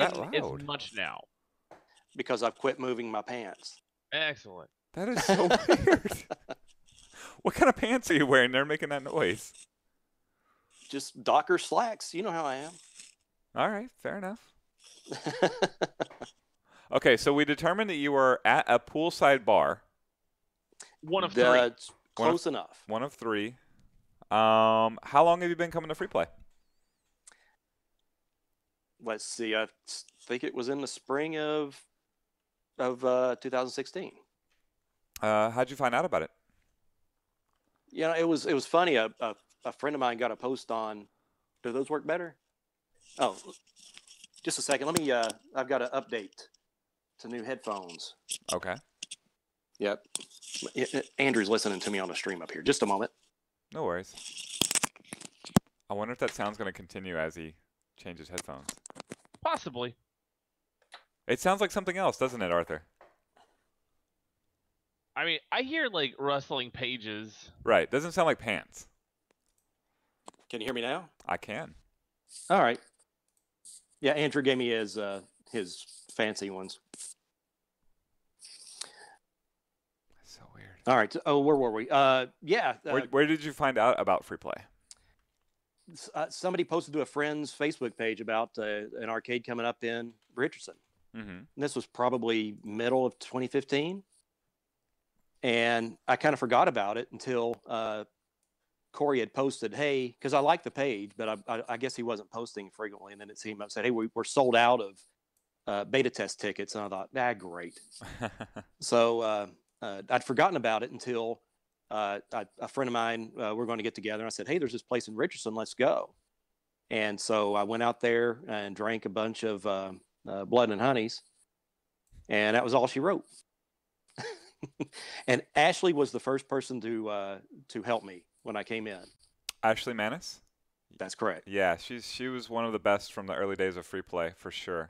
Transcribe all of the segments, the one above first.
that as loud? much now. Because I've quit moving my pants. Excellent. That is so weird. What kind of pants are you wearing? They're making that noise. Just Docker slacks. You know how I am. All right, fair enough. Okay, so we determined that you were at a poolside bar. One of three. That's close enough. One of three. How long have you been coming to Free Play? Let's see. I think it was in the spring of 2016. How'd you find out about it? You know, it was funny. A friend of mine got a post on. Do those work better? Oh, just a second. Let me. I've got an update to new headphones. Okay. Yep. Andrew's listening to me on the stream up here. Just a moment. No worries. I wonder if that sound's going to continue as he changes headphones. Possibly. It sounds like something else, doesn't it, Arthur? I mean, I hear like rustling pages. Right. Doesn't sound like pants. Can you hear me now? I can. All right. Yeah, Andrew gave me his fancy ones. That's so weird. All right. Oh, where were we? Yeah. Where did you find out about Free Play? Somebody posted to a friend's Facebook page about an arcade coming up in Richardson. Mm-hmm. And this was probably middle of 2015. And I kind of forgot about it until Corey had posted, hey, because I like the page, but I guess he wasn't posting frequently. And then it seemed up said, hey, we're sold out of beta test tickets. And I thought, great. So I'd forgotten about it until a friend of mine, we're going to get together. And I said, hey, there's this place in Richardson. Let's go. And so I went out there and drank a bunch of Blood and Honeys. And that was all she wrote. And Ashley was the first person to help me when I came in. Ashley Manis? That's correct. Yeah, she was one of the best from the early days of Free Play, for sure.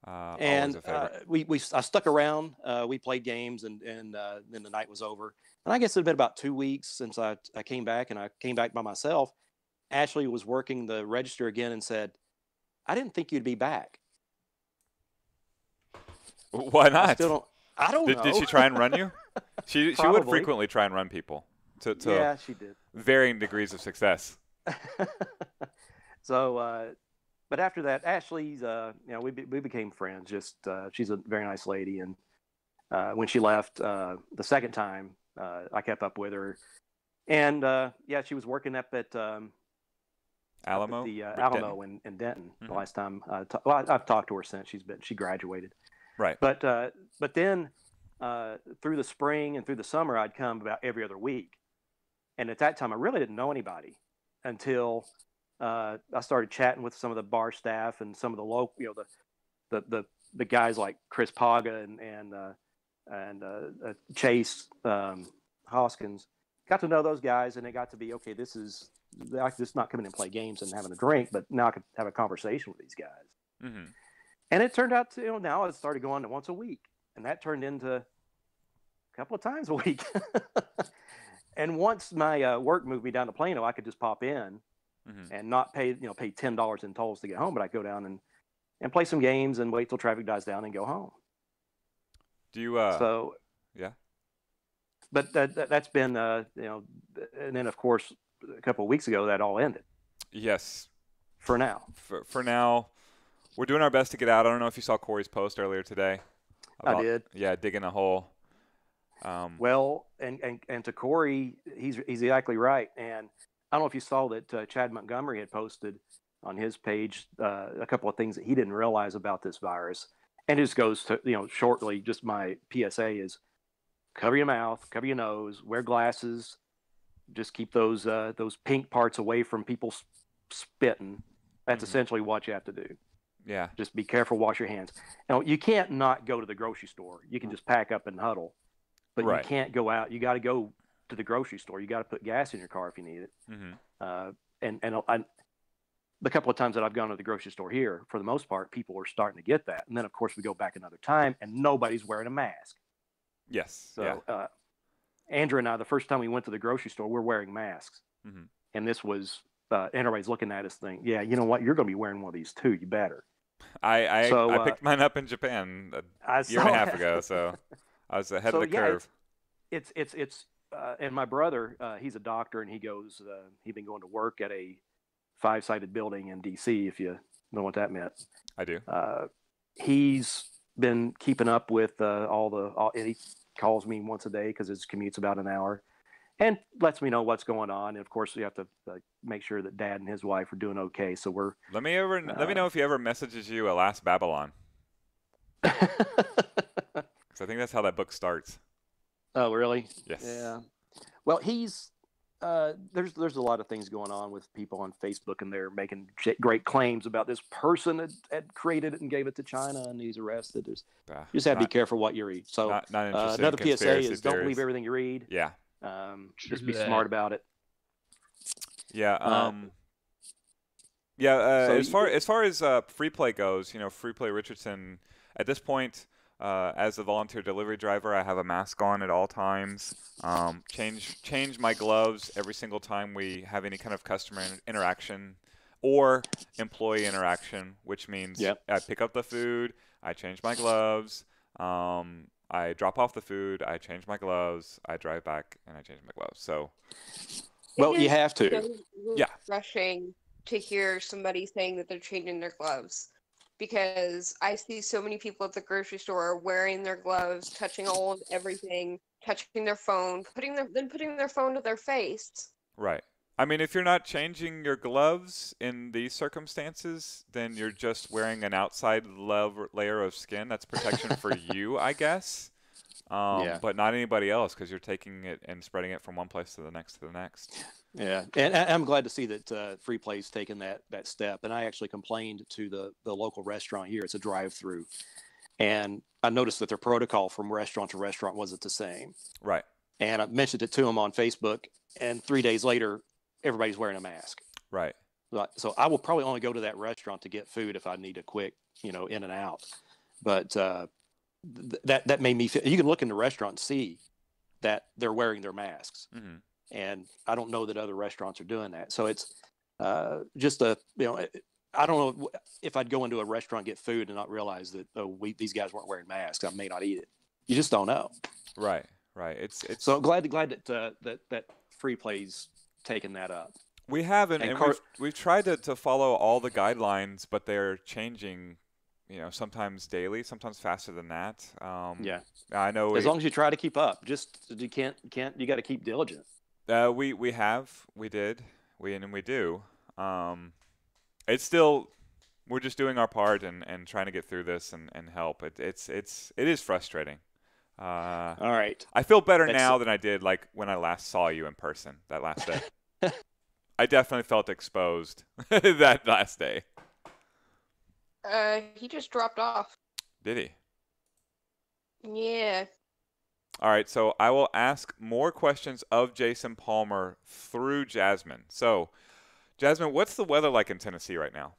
And always a favorite. I stuck around. We played games, and then the night was over. And I guess it had been about 2 weeks since I came back, and I came back by myself. Ashley was working the register again and said, I didn't think you'd be back. Why not? I don't know. Did she try and run you? She would frequently try and run people to yeah, she did. varying degrees of success. So, but after that, Ashley's, we became friends. Just she's a very nice lady, and when she left the second time, I kept up with her, and she was working up at Alamo, the Alamo in Denton. Mm-hmm. The last time, I've talked to her since she graduated. Right. But then through the spring and through the summer, I'd come about every other week, and at that time, I really didn't know anybody until I started chatting with some of the bar staff and some of the local, the guys like Chris Paga and Chase Hoskins. Got to know those guys, and it got to be okay. This is just not coming and play games and having a drink, but now I could have a conversation with these guys. Mm-hmm. And it turned out to, now I started going to once a week, and that turned into a couple of times a week. And once my work moved me down to Plano, I could just pop in and not pay $10 in tolls to get home, but I could go down and play some games and wait till traffic dies down and go home. Do you? Yeah. But that's been and then of course a couple of weeks ago that all ended. Yes. For now. For now. We're doing our best to get out. I don't know if you saw Corey's post earlier today. I did. Yeah, digging a hole. Well, and to Corey, he's exactly right. And I don't know if you saw that Chad Montgomery had posted on his page a couple of things that he didn't realize about this virus. And it just goes to, shortly, just my PSA is cover your mouth, cover your nose, wear glasses, just keep those pink parts away from people spitting. That's essentially what you have to do. Yeah. Just be careful, wash your hands. You can't not go to the grocery store. You can just pack up and huddle, but you can't go out. You got to go to the grocery store. You got to put gas in your car if you need it. Mm-hmm. And the couple of times that I've gone to the grocery store here, for the most part, people are starting to get that. And then, of course, we go back another time, and nobody's wearing a mask. Yes. So Andrew and I, the first time we went to the grocery store, we're wearing masks. Mm-hmm. And this was, and everybody's looking at us thinking, yeah, you know what? You're going to be wearing one of these too. You better. I So picked mine up in Japan a I year and a saw half that. ago, so I was ahead of So the yeah, curve. it's and my brother, he's a doctor, and he's been going to work at a five-sided building in DC. If you know what that meant, I do. he's been keeping up with and he calls me once a day because his commute's about an hour, and lets me know what's going on. And of course, we have to make sure that Dad and his wife are doing okay. So we're Let me know if he ever messages you a Last Babylon, because I think that's how that book starts. Oh, really? Yes. Yeah. Well, he's there's a lot of things going on with people on Facebook, and they're making great claims about this person that had created it and gave it to China, and he's arrested. You just have to be careful what you read. So not interested another in PSA conspiracy is don't believe theories. everything you read. Yeah. Just be True that. smart about it. Yeah. Yeah. So As far as free play goes, Free Play Richardson. At this point, as a volunteer delivery driver, I have a mask on at all times. Change my gloves every single time we have any kind of customer interaction or employee interaction, which means Yep. I pick up the food, I change my gloves, I drop off the food, I change my gloves, I drive back, and I change my gloves. So, Well, It you is have to. so Yeah. refreshing to hear somebody saying that they're changing their gloves, because I see so many people at the grocery store wearing their gloves, touching all of everything, touching their phone, putting their phone to their face. right. I mean, if you're not changing your gloves in these circumstances, then you're just wearing an outside layer of skin. That's protection for you, I guess. Yeah. But not anybody else, because you're taking it and spreading it from one place to the next to the next. Yeah, and I'm glad to see that Free Play's taken that step. And I actually complained to the local restaurant here. It's a drive-through, and I noticed that their protocol from restaurant to restaurant wasn't the same. Right. And I mentioned it to them on Facebook, and 3 days later, everybody's wearing a mask. Right. So I will probably only go to that restaurant to get food if I need a quick, in and out. But that made me feel. You can look in the restaurant and see that they're wearing their masks. Mm-hmm. And I don't know that other restaurants are doing that. So it's just I don't know if I'd go into a restaurant, get food, and not realize that these guys weren't wearing masks. I may not eat it. You just don't know. Right. Right. It's So glad that Free Play's taken that up. we haven't, And and we've tried to follow all the guidelines, but they're changing. Sometimes daily, sometimes faster than that. Yeah. I know. As long as you try to keep up, just you can't. You got to keep diligent. We did, we do. It's still, we're just doing our part and trying to get through this and help. It is frustrating. All right. I feel better That's- now than I did like when I last saw you in person that last day. I definitely felt exposed that last day. He just dropped off. Did he? Yeah. All right, so I will ask more questions of Jason Palmer through Jasmine. So, Jasmine, what's the weather like in Tennessee right now?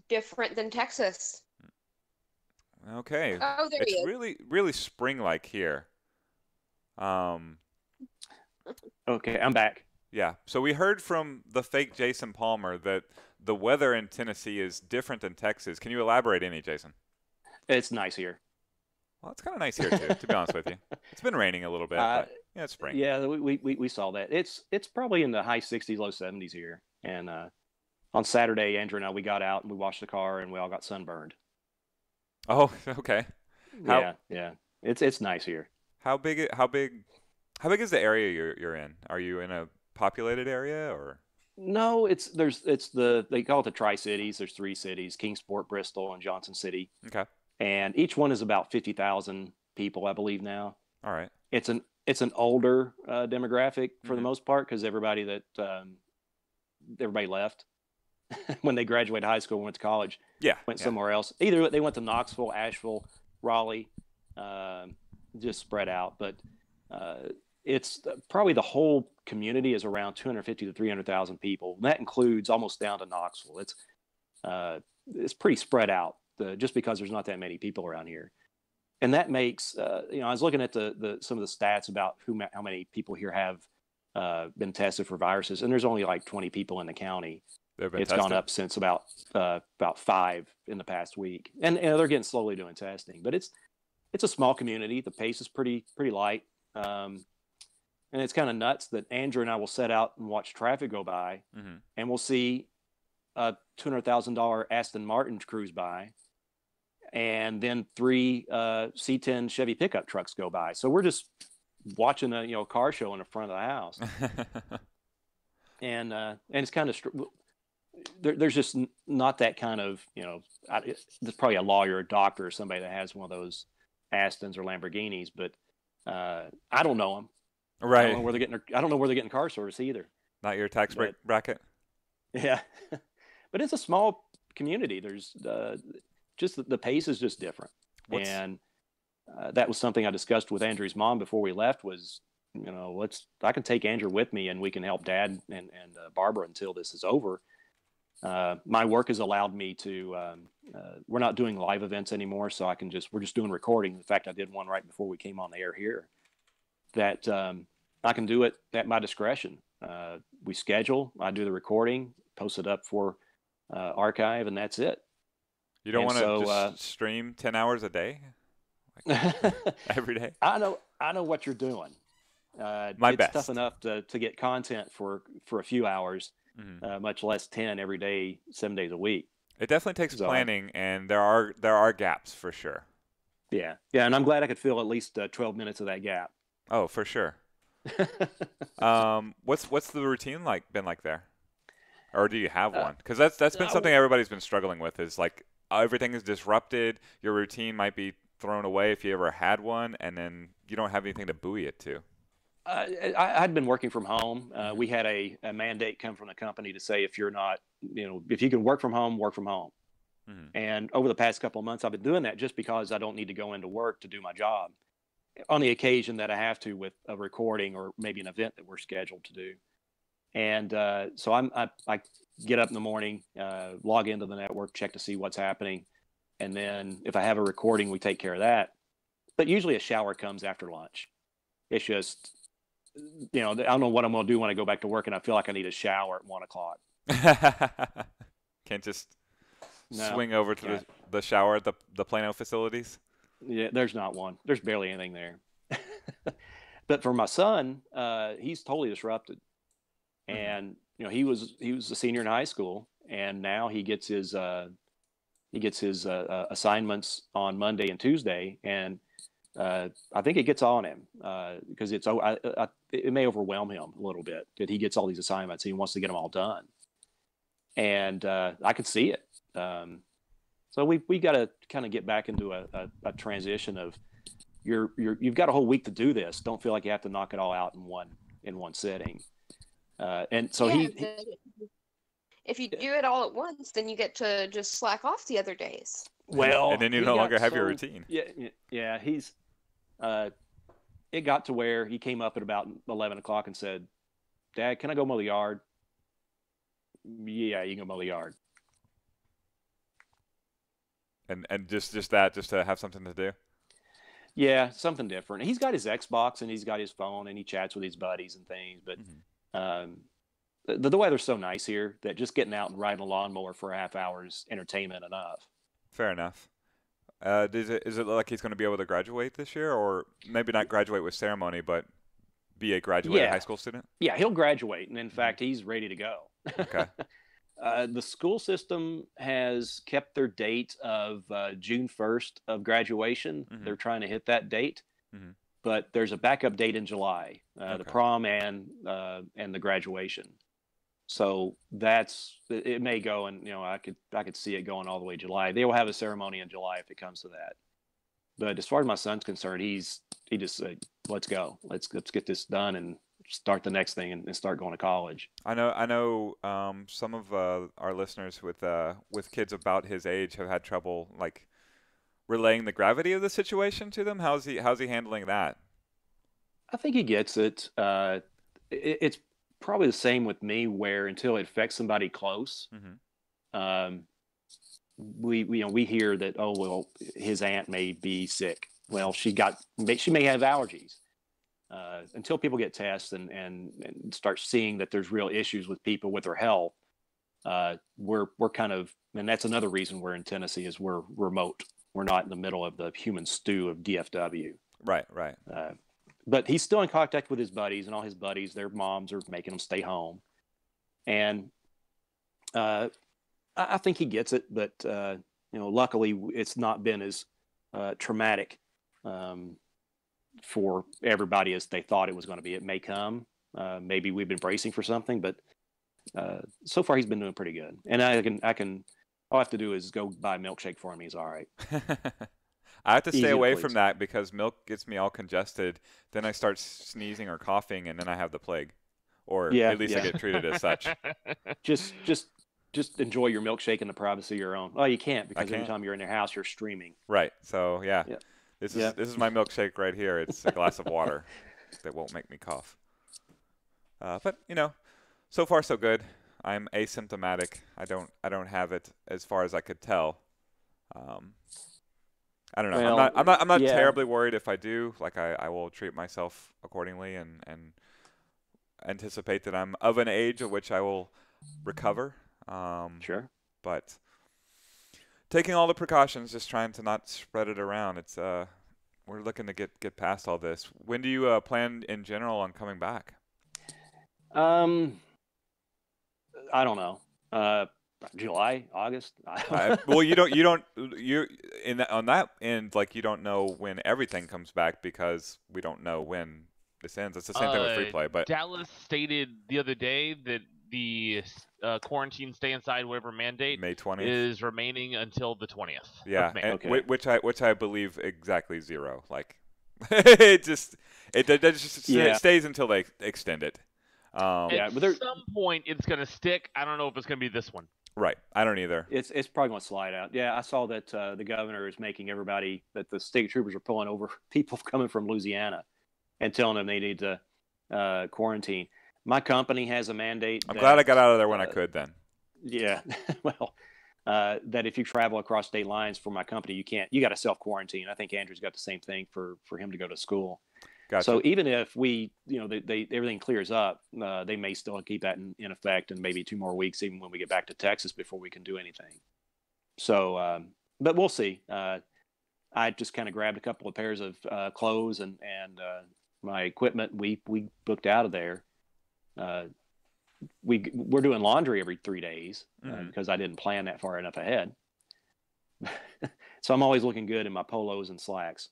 Different than Texas. Okay. Oh, there he It's is. really, really spring-like here. Okay, I'm back. Yeah. So we heard from the fake Jason Palmer that the weather in Tennessee is different than Texas. Can you elaborate any, Jason? It's nice here. Well, it's kind of nice here too, to be honest with you. It's been raining a little bit, but yeah, it's spring. Yeah, we saw that. It's probably in the high 60s, low 70s here. And on Saturday, Andrew and I, we got out and we washed the car and we all got sunburned. Oh, okay. Yeah. It's nice here. How big is the area you're in? Are you in a populated area or? No, they call it the Tri-Cities. There's 3 cities: Kingsport, Bristol, and Johnson City. Okay. And each one is about 50,000 people, I believe now. All right. It's an older demographic for the Mhm. most part, because everybody left when they graduated high school and went to college. Yeah. Went yeah. somewhere else. Either they went to Knoxville, Asheville, Raleigh, just spread out. But it's probably the whole community is around 250 to 300,000 people. And that includes almost down to Knoxville. It's pretty spread out, just because there's not that many people around here. And that makes, I was looking at some of the stats about how many people here have been tested for viruses, and there's only like 20 people in the county. They've been It's gone tested? up since about 5 in the past week, and they're getting slowly doing testing. But it's a small community. The pace is pretty light, and it's kind of nuts that Andrew and I will set out and watch traffic go by, Hmm. and we'll see a $200,000 Aston Martin cruise by, and then 3 C10 Chevy pickup trucks go by. So we're just watching a car show in the front of the house, and it's kind of there's just not that kind of there's probably a lawyer, a doctor, or somebody that has one of those Astons or Lamborghinis, but I don't know them. I Right. don't know where they're getting. I don't know where they're getting car service either. Not your tax But bracket? yeah, but it's a small community. There's just the pace is just different, What's- and that was something I discussed with Andrew's mom before we left. Was I can take Andrew with me, and we can help Dad and Barbara until this is over. My work has allowed me to. We're not doing live events anymore, so we're just doing recording. In fact, I did one right before we came on the air here. That I can do it at my discretion. We schedule. I do the recording, post it up for archive, and that's it. You don't And want to so, just stream 10 hours a day? Every day? I know what you're doing. My it's best. tough enough to get content for a few hours, Mhm. much less 10 every day, 7 days a week. It definitely takes So- planning, and there are gaps for sure. Yeah, and I'm glad I could fill at least 12 minutes of that gap. Oh, for sure. What's the routine been like there, or do you have one? Because that's been something everybody's been struggling with. Is like everything is disrupted. Your routine might be thrown away if you ever had one, and then you don't have anything to buoy it to. I'd been working from home. We had a mandate come from the company to say if you're not, if you can work from home, work from home. Mhm. And over the past couple of months, I've been doing that just because I don't need to go into work to do my job. On the occasion that I have to with a recording or maybe an event that we're scheduled to do. And so I get up in the morning, log into the network, check to see what's happening. And then if I have a recording, we take care of that. But usually a shower comes after lunch. It's just, I don't know what I'm going to do when I go back to work and I feel like I need a shower at 1:00. Can't just No, swing over to can't. the shower at the Plano facilities. Yeah, there's not one. There's barely anything there. But for my son, he's totally disrupted. Mhm. And he was a senior in high school, and now he gets his assignments on Monday and Tuesday, and I think it gets on him because it may overwhelm him a little bit that he gets all these assignments. He wants to get them all done, and I could see it. So we got to kind of get back into a transition of you've got a whole week to do this. Don't feel like you have to knock it all out in one sitting. And so Yeah, he if you do it all at once, then you get to just slack off the other days. well, And then you he no got longer have your so- routine. Yeah. He's it got to where he came up at about 11 o'clock and said, "Dad, can I go mow the yard?" Yeah, you can go mow the yard. And just to have something to do. Yeah, something different. He's got his Xbox and he's got his phone and he chats with his buddies and things. But the weather's so nice here that just getting out and riding a lawnmower for a half hour is entertainment enough. Fair enough. Is it like he's going to be able to graduate this year, or maybe not graduate with ceremony, but be a graduated Yeah. high school student? Yeah, he'll graduate, and in fact, he's ready to go. Okay. The school system has kept their date of June 1st of graduation. Mhm. They're trying to hit that date, Mhm. but there's a backup date in July, the Okay. prom and the graduation. So it may go, and I could see it going all the way July. They will have a ceremony in July if it comes to that. But as far as my son's concerned, he just said, "Let's go. Let's get this done and start the next thing and start going to college." I know. Some of our listeners with kids about his age have had trouble like relaying the gravity of the situation to them. How's he handling that? I think he gets it. It's probably the same with me, where until it affects somebody close, Mhm. we hear that, oh well, his aunt may be sick. Well, she may have allergies. Until people get tests and start seeing that there's real issues with people with their health, we're kind of, and that's another reason we're in Tennessee is we're remote. We're not in the middle of the human stew of DFW. Right, right. But he's still in contact with his buddies, and all his buddies, their moms are making them stay home. And I think he gets it, but luckily it's not been as traumatic for everybody as they thought it was going to be. It may come. Maybe we've been bracing for something, but so far he's been doing pretty good. And all I have to do is go buy a milkshake for him. He's all right. I have to Easy stay to away please. from that because milk gets me all congested. Then I start sneezing or coughing, and then I have the plague, or Yeah, at least I yeah. get treated as such. Just enjoy your milkshake in the privacy of your own. Oh, you can't because every can't. time you're in your house, you're streaming. Right. So yeah, Yeah. this Yeah. is my milkshake right here. It's a glass of water that won't make me cough. But so far so good. I'm asymptomatic. I don't have it as far as I could tell. I don't know. Well, I'm not yeah. terribly worried. If I do, like I will treat myself accordingly and anticipate that I'm of an age at which I will recover. Sure. But taking all the precautions, just trying to not spread it around. It's we're looking to get past all this. When do you plan in general on coming back? I don't know. July, August. Well, you on that end, like you don't know when everything comes back because we don't know when this ends. It's the same thing with free play, but Dallas stated the other day that the quarantine stay inside whatever mandate May 20th. is remaining until the 20th. Yeah, of May. and Okay. which I believe exactly zero. Like it just Yeah. stays until they extend it. Yeah, At but there- some point, it's going to stick. I don't know if it's going to be this one. Right. I don't either. It's probably going to slide out. Yeah, I saw that the governor is making everybody that the state troopers are pulling over people coming from Louisiana and telling them they need to quarantine. My company has a mandate. I'm glad I got out of there when I could then. Yeah, well, that if you travel across state lines for my company, you got to self quarantine. I think Andrew's got the same thing for him to go to school. Gotcha. So even if we, they everything clears up, they may still keep that in effect, and maybe 2 more weeks, even when we get back to Texas, before we can do anything. So, but we'll see. I just kind of grabbed a couple of pairs of clothes and my equipment. We booked out of there. We're doing laundry every 3 days because I didn't plan that far enough ahead. So I'm always looking good in my polos and slacks.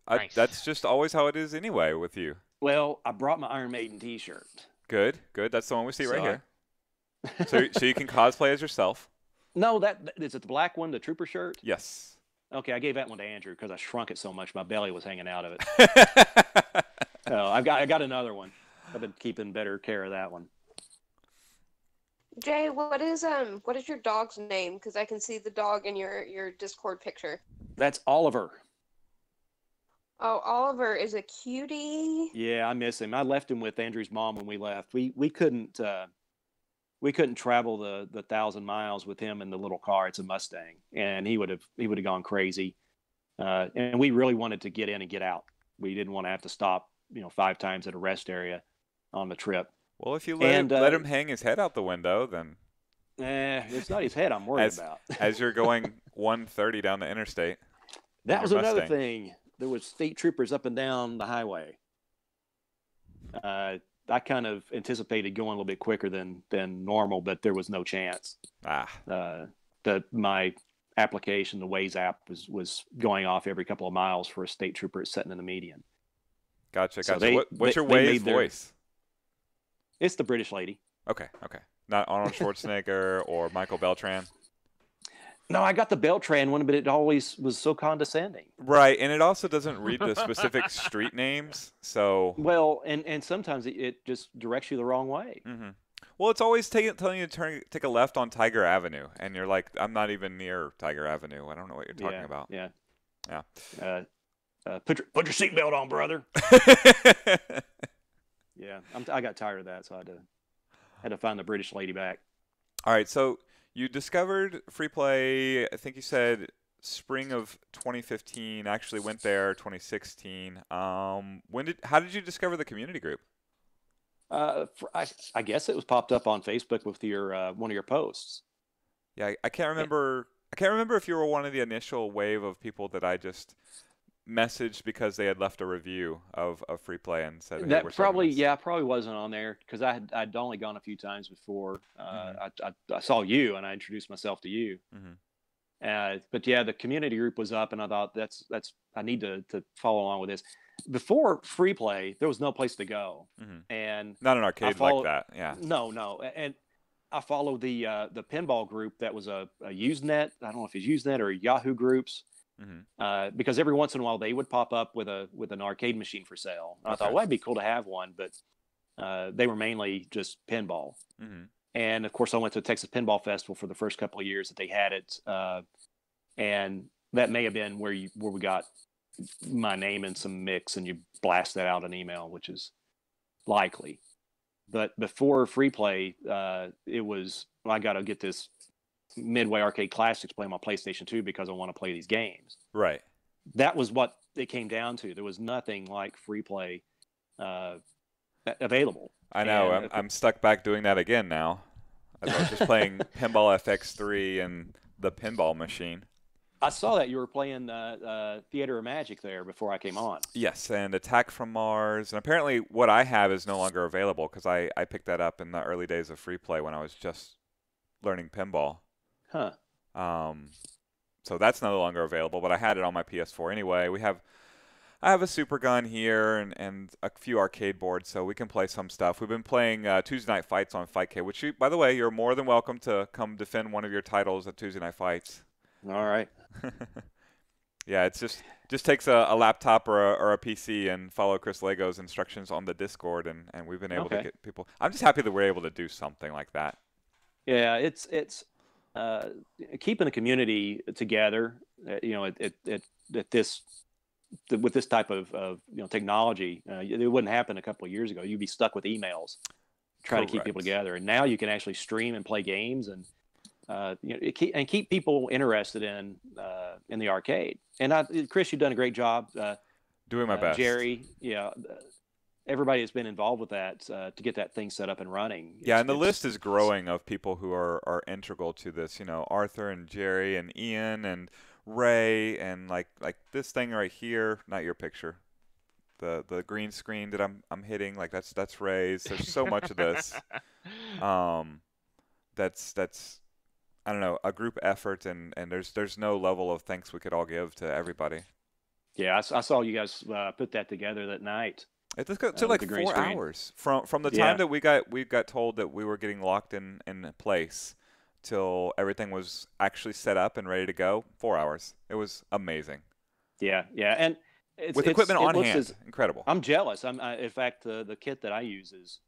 Nice. That's just always how it is anyway with you. Well, I brought my Iron Maiden T-shirt. Good. That's the one we see right So here. So you can cosplay as yourself. No, that is it. The black one, the trooper shirt. Yes. Okay, I gave that one to Andrew because I shrunk it so much my belly was hanging out of it. I got another one. I've been keeping better care of that one. Jay, what is your dog's name? Because I can see the dog in your Discord picture. That's Oliver. Oh, Oliver is a cutie. Yeah, I miss him. I left him with Andrew's mom when we left. We couldn't travel the 1,000 miles with him in the little car. It's a Mustang, and he would have gone crazy. And we really wanted to get in and get out. We didn't want to have to stop 5 times at a rest area on the trip. Well, if you And, let him hang his head out the window, then It's not his head I'm worried about. as you're going 130 down the interstate. That your was another Mustang. thing. There was state troopers up and down the highway. I kind of anticipated going a little bit quicker than normal, but there was no chance. My application, the Waze app, was going off every couple of miles for a state trooper sitting in the median. Gotcha. So What's your they Waze made their- voice? It's the British lady. Okay. Not Arnold Schwarzenegger or Michael Beltran. No, I got the Beltran one, but it always was so condescending. Right, and it also doesn't read the specific street names, so. Well, and sometimes it just directs you the wrong way. Mm-hmm. Well, it's always telling you to take a left on Tiger Avenue, and you're like, I'm not even near Tiger Avenue. I don't know what you're talking about. Yeah. Yeah. Put your seatbelt on, brother. Yeah, I got tired of that, so I had to find the British lady back. All right, so you discovered free play. I think you said spring of 2015. Actually, went there 2016. How did you discover the community group? I guess it was popped up on Facebook with your one of your posts. Yeah, I can't Yeah. remember. I can't remember if you were one of the initial wave of people that I just messaged because they had left a review of Free Play and said, "Hey, we're That starting probably, this." yeah, probably wasn't on there because I'd only gone a few times before. Mhm. I saw you and I introduced myself to you. Mhm. But yeah, the community group was up, and I thought that's I need to follow along with this. Before Free Play, there was no place to go, Mhm. and Not an I arcade like followed. that. Yeah. No, and I followed the pinball group that was a Usenet. I don't know if it's Usenet or Yahoo groups, Mhm. because every once in a while they would pop up with an arcade machine for sale. And I thought, Okay. well, it'd be cool to have one, but they were mainly just pinball. Mhm. And of course, I went to Texas Pinball Festival for the first couple of years that they had it, and that may have been where we got my name in some mix, and you blast that out an email, which is likely. But before Free Play, it was, well, I got to get this Midway Arcade Classics playing my PlayStation 2 because I want to play these games. Right. That was what it came down to. There was nothing like Free Play uh, available. I know. And I'm stuck back doing that again now. As I was just playing Pinball FX3 and the pinball machine. I saw that you were playing Theater of Magic there before I came on. Yes, and Attack from Mars. And apparently what I have is no longer available because I picked that up in the early days of Free Play when I was just learning pinball. Huh. So that's no longer available, but I had it on my PS4 anyway. I have a Super Gun here and a few arcade boards, so we can play some stuff. We've been playing Tuesday Night Fights on Fightcade, which, by the way, you're more than welcome to come defend one of your titles at Tuesday Night Fights. All right. Yeah, it's just takes a laptop or a PC and follow Chris Lego's instructions on the Discord, and we've been able to get people. I'm just happy that we're able to do something like that. Yeah, it's keeping the community together. At this with this type of technology, it wouldn't happen a couple of years ago. You'd be stuck with emails, trying to keep people Correct. together. And now you can actually stream and play games, and keep people interested in the arcade. And Chris, you've done a great job. Doing my best. Jerry, yeah. Everybody has been involved with that to get that thing set up and running. Yeah, and the list is growing of people who are integral to this. You know, Arthur and Jerry and Ian and Ray and like this thing right here. Not your picture. The green screen that I'm hitting. Like that's Ray's. There's so much of this. That's I don't know, a group effort, and there's no level of thanks we could all give to everybody. Yeah, I saw you guys put that together that night. It took like the green 4 screen. hours from the Yeah. time that we got told that we were getting locked in place till everything was actually set up and ready to go. 4 hours. It was amazing. Yeah, and With equipment on looks hand, incredible. I'm jealous. In fact, the kit that I use is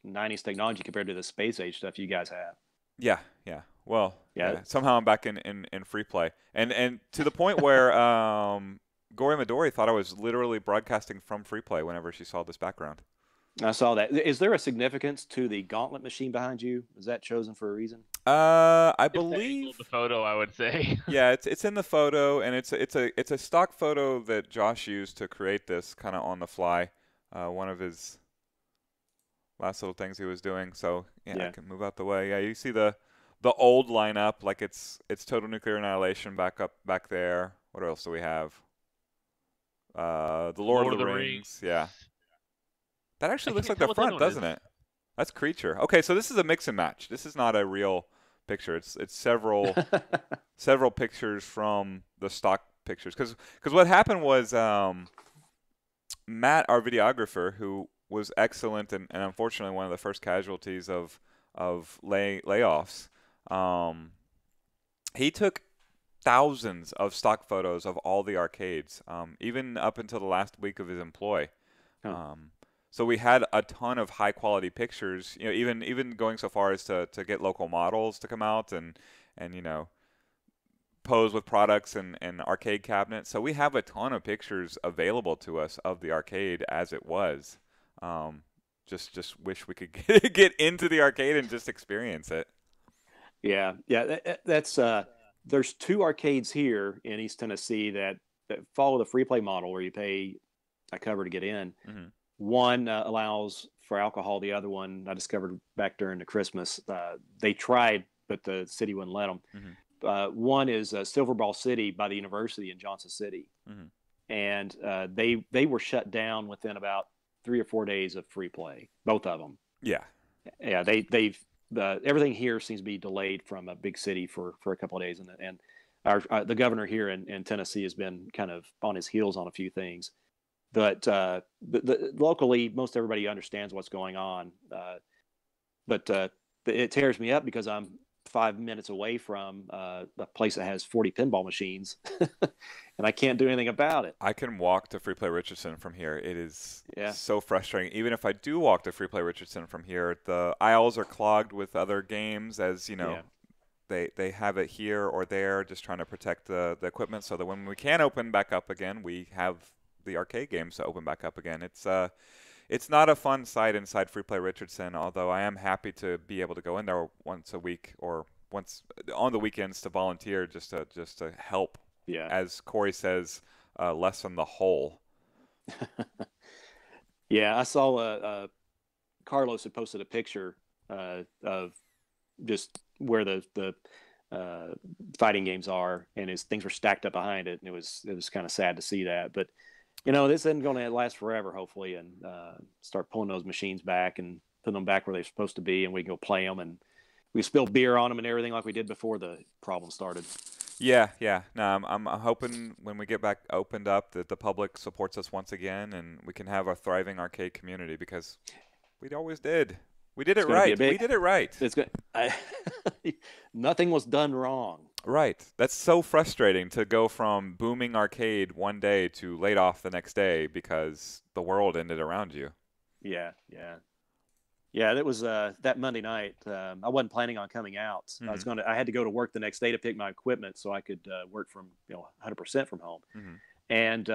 90s technology compared to the space age stuff you guys have. Yeah. Well, Yeah. somehow I'm back in Free Play, and to the point where Gori Midori thought I was literally broadcasting from Free Play whenever she saw this background. I saw that. Is there a significance to the gauntlet machine behind you? Is that chosen for a reason? I It's the believe angle of the photo, I would say. yeah, it's in the photo, and it's a stock photo that Josh used to create this kind of on the fly. One of his last little things he was doing. So yeah, I can move out the way. Yeah, you see the old lineup, like it's Total Nuclear Annihilation back there. What else do we have? The Lord of the Rings. Yeah, that actually looks like the can't tell what front, that one doesn't is. it? That's Creature. Okay, so this is a mix and match. This is not a real picture. It's several pictures from the stock pictures. Because what happened was Matt, our videographer, who was excellent and unfortunately one of the first casualties of layoffs, he took thousands of stock photos of all the arcades, even up until the last week of his employ. Huh. So we had a ton of high quality pictures, you know, even going so far as to get local models to come out and you know, pose with products and arcade cabinets. So we have a ton of pictures available to us of the arcade as it was. Just wish we could get into the arcade and just experience it. Yeah. That's there's 2 arcades here in East Tennessee that follow the Free Play model where you pay a cover to get in. Mm-hmm. One allows for alcohol. The other one I discovered back during the Christmas. They tried, but the city wouldn't let them. One is Silver Ball City by the university in Johnson City, and they were shut down within about 3 or 4 days of free play. Both of them. Yeah. Yeah, they've everything here seems to be delayed from a big city for a couple of days, and the governor here in Tennessee has been kind of on his heels on a few things, but locally most everybody understands what's going on, but it tears me up because I'm 5 minutes away from a place that has 40 pinball machines, and I can't do anything about it. I can walk to Free Play Richardson from here. It is Yeah. so frustrating. Even if I do walk to Free Play Richardson from here, the aisles are clogged with other games, as you know. Yeah. They have it here or there, just trying to protect the equipment so that when we can open back up again, we have the arcade games to open back up again. It's not a fun sight inside Free Play Richardson, although I am happy to be able to go in there once a week or once on the weekends to volunteer just to help. Yeah. As Corey says, lessen the hole. Yeah, I saw Carlos had posted a picture of just where the fighting games are, and his things were stacked up behind it, and it was kind of sad to see that. But this isn't going to last forever, hopefully, and start pulling those machines back and putting them back where they're supposed to be, and we can go play them, and we spill beer on them and everything like we did before the problem started. Yeah. No, I'm hoping when we get back opened up that the public supports us once again, and we can have a thriving arcade community because we always did. We did it right. We did it right. It's good. Nothing was done wrong. Right. That's so frustrating to go from booming arcade one day to laid off the next day because the world ended around you. Yeah. That was that Monday night. I wasn't planning on coming out. I had to go to work the next day to pick my equipment so I could work from 100% from home. And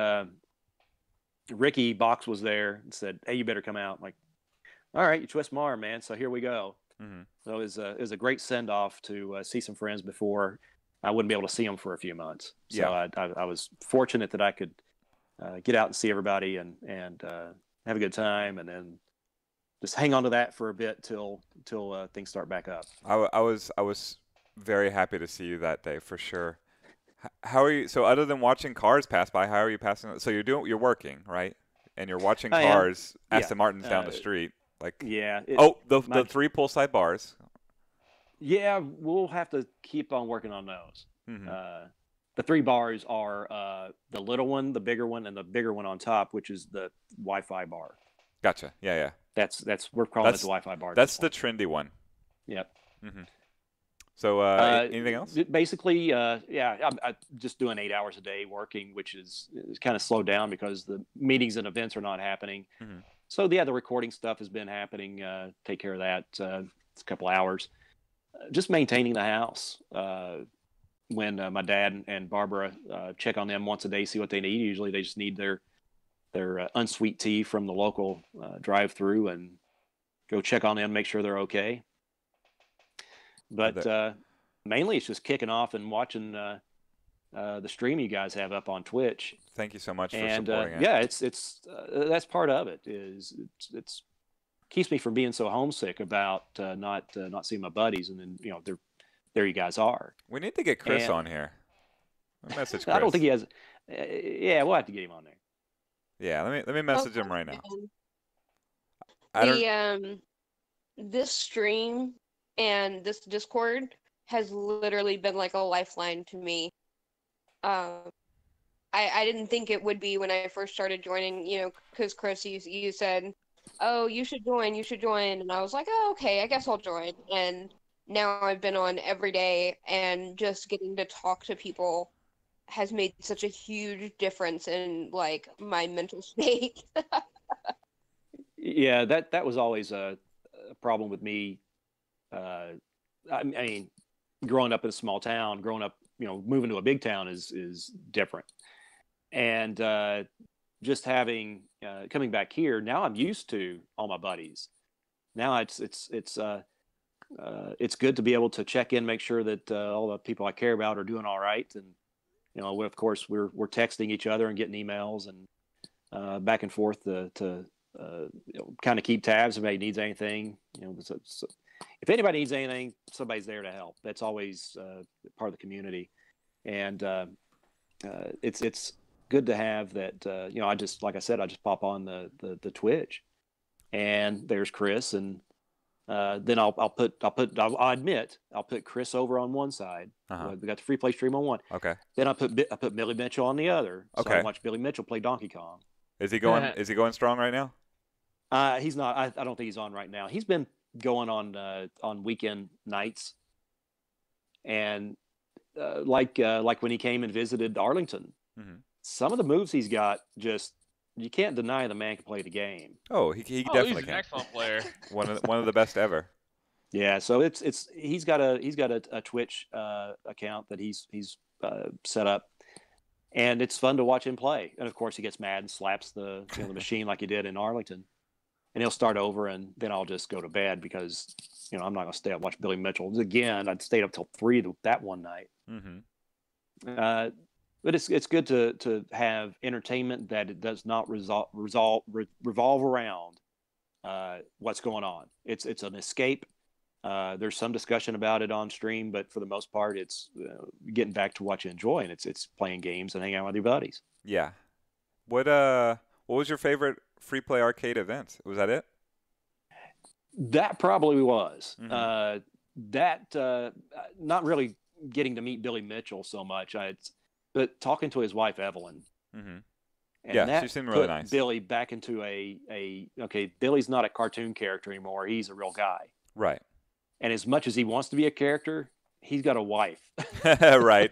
Ricky Box was there and said, "Hey, you better come out." I'm like, "All right, you twist my arm, man." So here we go. So it was a great send off to see some friends before I wouldn't be able to see them for a few months. So Yeah. I was fortunate that I could get out and see everybody and have a good time, and then just hang on to that for a bit till things start back up. I was very happy to see you that day for sure. How are you? So other than watching cars pass by, how are you passing? So you're working, right? And you're watching cars, Aston Martins down the street. The 3 pull-side bars. Yeah, we'll have to keep on working on those. The 3 bars are the little one, the bigger one, and the bigger one on top, which is the Wi-Fi bar. Gotcha. Yeah. That's we're calling it the Wi-Fi bar. That's the trendy one. Yep. So anything else? Basically, I'm just doing 8 hours a day working, which is kind of slowed down because the meetings and events are not happening. So the recording stuff has been happening. Take care of that. It's a couple hours. Just maintaining the house. When my dad and Barbara check on them once a day, see what they need. Usually they just need their unsweet tea from the local drive-through and go check on them, make sure they're okay. But mainly it's just kicking off and watching the stream you guys have up on Twitch. Thank you so much for and supporting it. Yeah, it's that's part of it. It's keeps me from being so homesick about not seeing my buddies, and then there you guys are. We need to get Chris on here. Message Chris. I don't think he has. Yeah, we'll have to get him on there. Yeah, let me message him right now. This stream and this Discord has literally been like a lifeline to me. I didn't think it would be when I first started joining, because Chris, you said, "Oh, you should join," and I was like, "Oh, okay, I guess I'll join." And now I've been on every day, and just getting to talk to people has made such a huge difference in like my mental state. Yeah, that was always a problem with me. I mean, growing up in a small town, moving to a big town is different. And just coming back here, now I'm used to all my buddies. Now it's good to be able to check in, make sure that all the people I care about are doing all right. And of course we're texting each other and getting emails and back and forth to kind of keep tabs if anybody needs anything. If anybody needs anything, somebody's there to help. That's always part of the community, and it's good to have that. I just, like I said, I just pop on the Twitch, and there's Chris, and then I'll put Chris over on one side. We got the free play stream on one. Okay. Then I put Billy Mitchell on the other. So Okay. I watch Billy Mitchell play Donkey Kong. Is he going? Is he going strong right now? He's not. I don't think he's on right now. He's been going on weekend nights, and like when he came and visited Arlington, some of the moves he's got, just you can't deny the man can play the game. Oh, he definitely he's can. an excellent player. One of the best ever. Yeah, so he's got a Twitch account that he's set up, and it's fun to watch him play. And of course, he gets mad and slaps the machine like he did in Arlington, and he'll start over, and then I'll just go to bed because I'm not going to stay up and watch Billy Mitchell again. I'd stayed up till 3 that one night. But it's good to have entertainment that it does not revolve around what's going on. It's an escape. There's some discussion about it on stream, but for the most part, it's getting back to what you enjoy, and it's playing games and hanging out with your buddies. Yeah. What was your favorite free play arcade event? Was that it? That probably was. Not really getting to meet Billy Mitchell so much. But talking to his wife Evelyn. And yeah, she seemed really put nice. Billy back into okay, Billy's not a cartoon character anymore. He's a real guy. Right. And as much as he wants to be a character, he's got a wife. Right.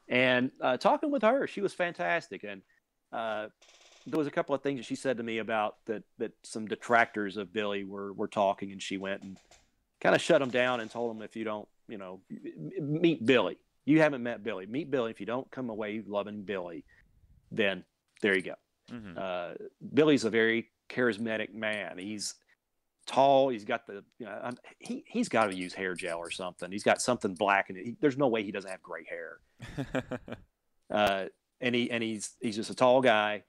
And talking with her, she was fantastic. And there was a couple of things that she said to me about that some detractors of Billy were talking, and she went and kind of shut them down and told them, if you don't, meet Billy. You haven't met Billy. Meet Billy. If you don't come away loving Billy, then there you go. Billy's a very charismatic man. He's tall. He's got he's got to use hair gel or something. He's got something black in it. There's no way he doesn't have gray hair. And he's just a tall guy.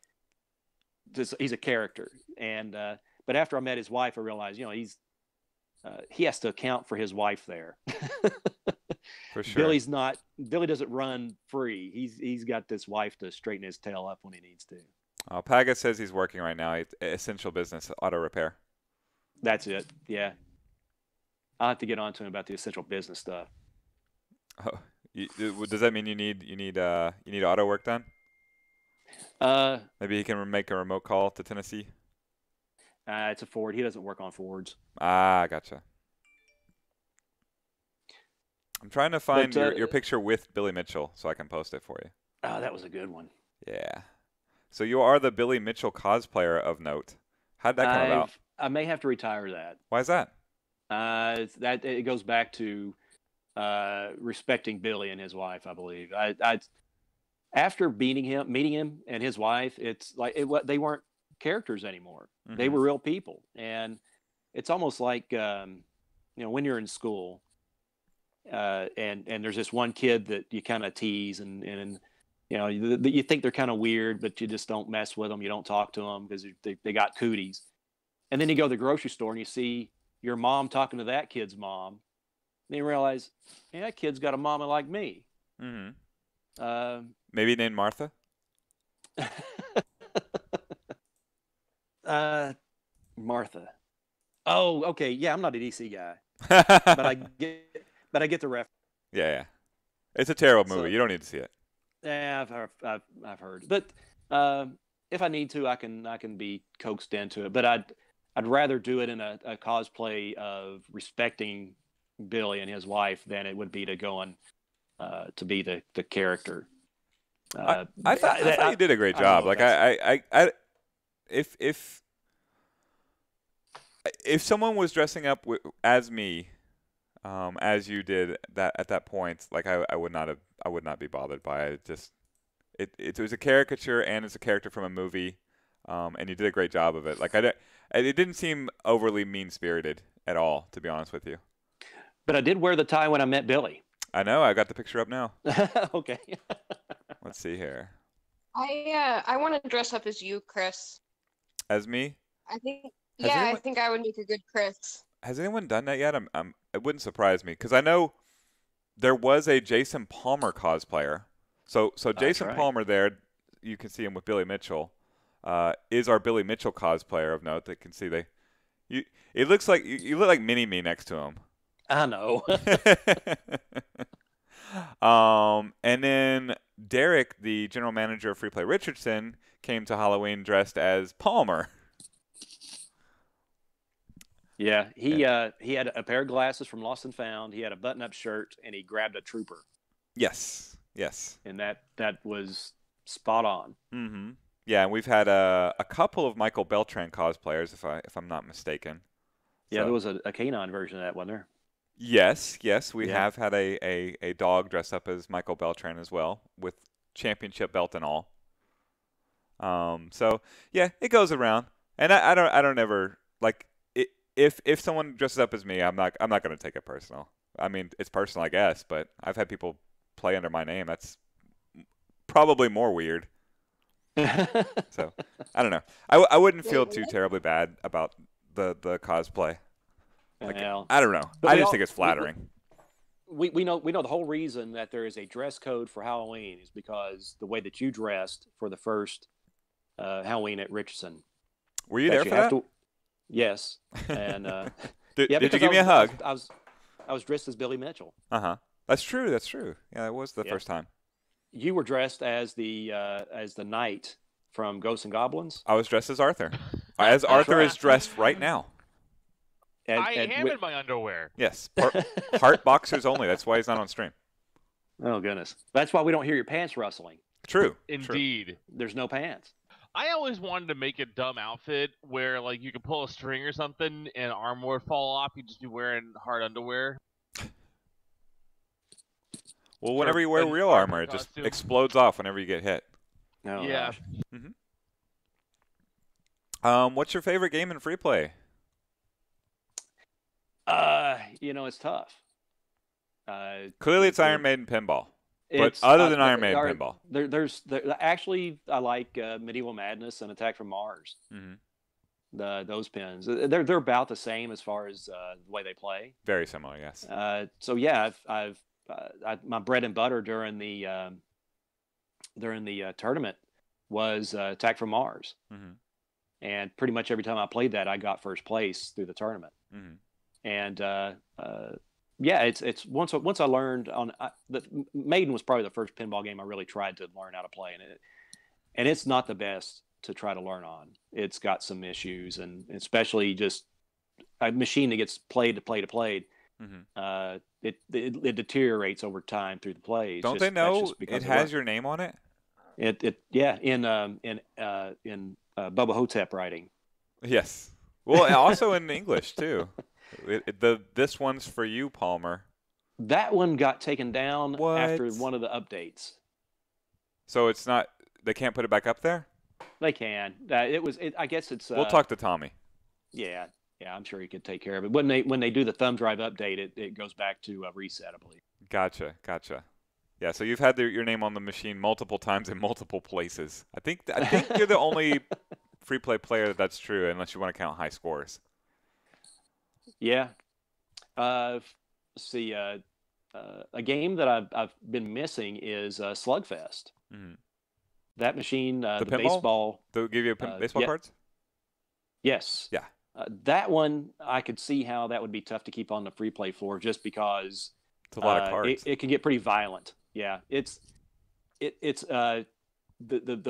He's a character. And but after I met his wife, I realized he has to account for his wife there. For sure. Billy doesn't run free. He's got this wife to straighten his tail up when he needs to. Paga says he's working right now. Essential business, auto repair. That's it. Yeah. I'll have to get on to him about the essential business stuff. Oh, does that mean you need auto work done? Maybe he can make a remote call to Tennessee. It's a Ford. He doesn't work on Fords. Gotcha. I'm trying to find your picture with Billy Mitchell so I can post it for you. Oh, that was a good one. Yeah. So you are the Billy Mitchell cosplayer of note. How'd that come about? I may have to retire that. Why is that? It goes back to respecting Billy and his wife, I believe. After meeting him and his wife, it's like they weren't characters anymore. They were real people, and it's almost like when you're in school. And there's this one kid that you kind of tease and you think they're kind of weird, but you just don't mess with them. You don't talk to them because they got cooties. And then you go to the grocery store and you see your mom talking to that kid's mom. And you realize, that kid's got a mama like me. Maybe named Martha? Martha. Oh, okay. Yeah, I'm not a DC guy. But I get the ref. Yeah. It's a terrible movie. You don't need to see it. Yeah, I've heard. But if I need to, I can be coaxed into it. But I'd rather do it in a cosplay of respecting Billy and his wife than it would be to go on to be the character. I thought you did a great job. Like if someone was dressing up as me. As you did at that point, like I would not be bothered by it. It was a caricature and it's a character from a movie, and you did a great job of it. Like it didn't seem overly mean-spirited at all, to be honest with you. But I did wear the tie when I met Billy. I know. I got the picture up now. Okay. Let's see here. I want to dress up as you, Chris. As me? I think, Has yeah, I anyone- think I would make a good Chris. Has anyone done that yet? It wouldn't surprise me because I know there was a Jason Palmer cosplayer. So Jason right. Palmer there, you can see him with Billy Mitchell, is our Billy Mitchell cosplayer of note. That can see it looks like you look like Mini Me next to him. I know. And then Derek, the general manager of Free Play Richardson, came to Halloween dressed as Palmer. Yeah, he had a pair of glasses from Lost and Found. He had a button-up shirt, and he grabbed a trooper, Yes. and that was spot on. Mm-hmm. Yeah, and we've had a couple of Michael Beltran cosplayers, if I'm not mistaken. Yeah, So- there was a canine version of that, wasn't there? Yes, we Yeah. have had a dog dressed up as Michael Beltran as well, with championship belt and all. So yeah, it goes around, and I don't ever like it, if someone dresses up as me, I'm not gonna take it personal. I mean, it's personal, I guess, but I've had people play under my name. That's probably more weird. So I don't know. I wouldn't feel too terribly bad about the cosplay. Like, Well, I don't know. But I we just all- think it's flattering. we know the whole reason that there is a dress code for Halloween is because the way that you dressed for the first Halloween at Richardson. Were you there for that? Yes, and Did yeah, you because give me a hug? I was dressed as Billy Mitchell. Uh-huh. That's true. Yeah, that was the Yeah. first time. You were dressed as the knight from Ghosts and Goblins. I was dressed as Arthur. As Arthur is dressed right now. I am in my underwear. Yes. Heart boxers only. That's why he's not on stream. Oh goodness, that's why we don't hear your pants rustling. True. Indeed. There's no pants. I always wanted to make a dumb outfit where like you could pull a string or something and arm would fall off. You'd just be wearing hard underwear. Well, whenever you wear an real armor armor, it just costume. explodes off whenever you get hit. Oh, Yeah. gosh. What's your favorite game in free play? It's tough. Clearly, it's there- Iron Maiden Pinball. But It's, other than Iron Maiden Pinball. Actually, I like Medieval Madness and Attack from Mars. Hmm. Those pins, they're about the same as far as the way they play. Very similar, yes. So yeah, my bread and butter during the tournament was Attack from Mars, Hmm. and pretty much every time I played that, I got first place through the tournament. Hmm. And yeah, it's once I learned the Maiden was probably the first pinball game I really tried to learn how to play, and it's not the best to try to learn on. It's got some issues, and especially just a machine that gets played. Hmm. It deteriorates over time through the plays. Don't they know it has your name on it? Yeah, in Bubba Hotep writing. Yes. Well, also in English too. This one's for you, Palmer. That one got taken down after What? one of the updates. So it's not. They can't put it back up there. They can. I guess it's. We'll talk to Tommy. Yeah, I'm sure he could take care of it. When they do the thumb drive update, it goes back to reset, I believe. Gotcha. Yeah, so you've had your name on the machine multiple times in multiple places. I think you're the only free play player that's true, unless you want to count high scores. Yeah. Let's see. A game that I've been missing is Slugfest. Mm-hmm. That machine, the pinball? baseball. They'll give you baseball yeah. cards? Yes. Yeah. That one, I could see how that would be tough to keep on the free play floor, just because It's a lot of cards. it can get pretty violent. Yeah, it's the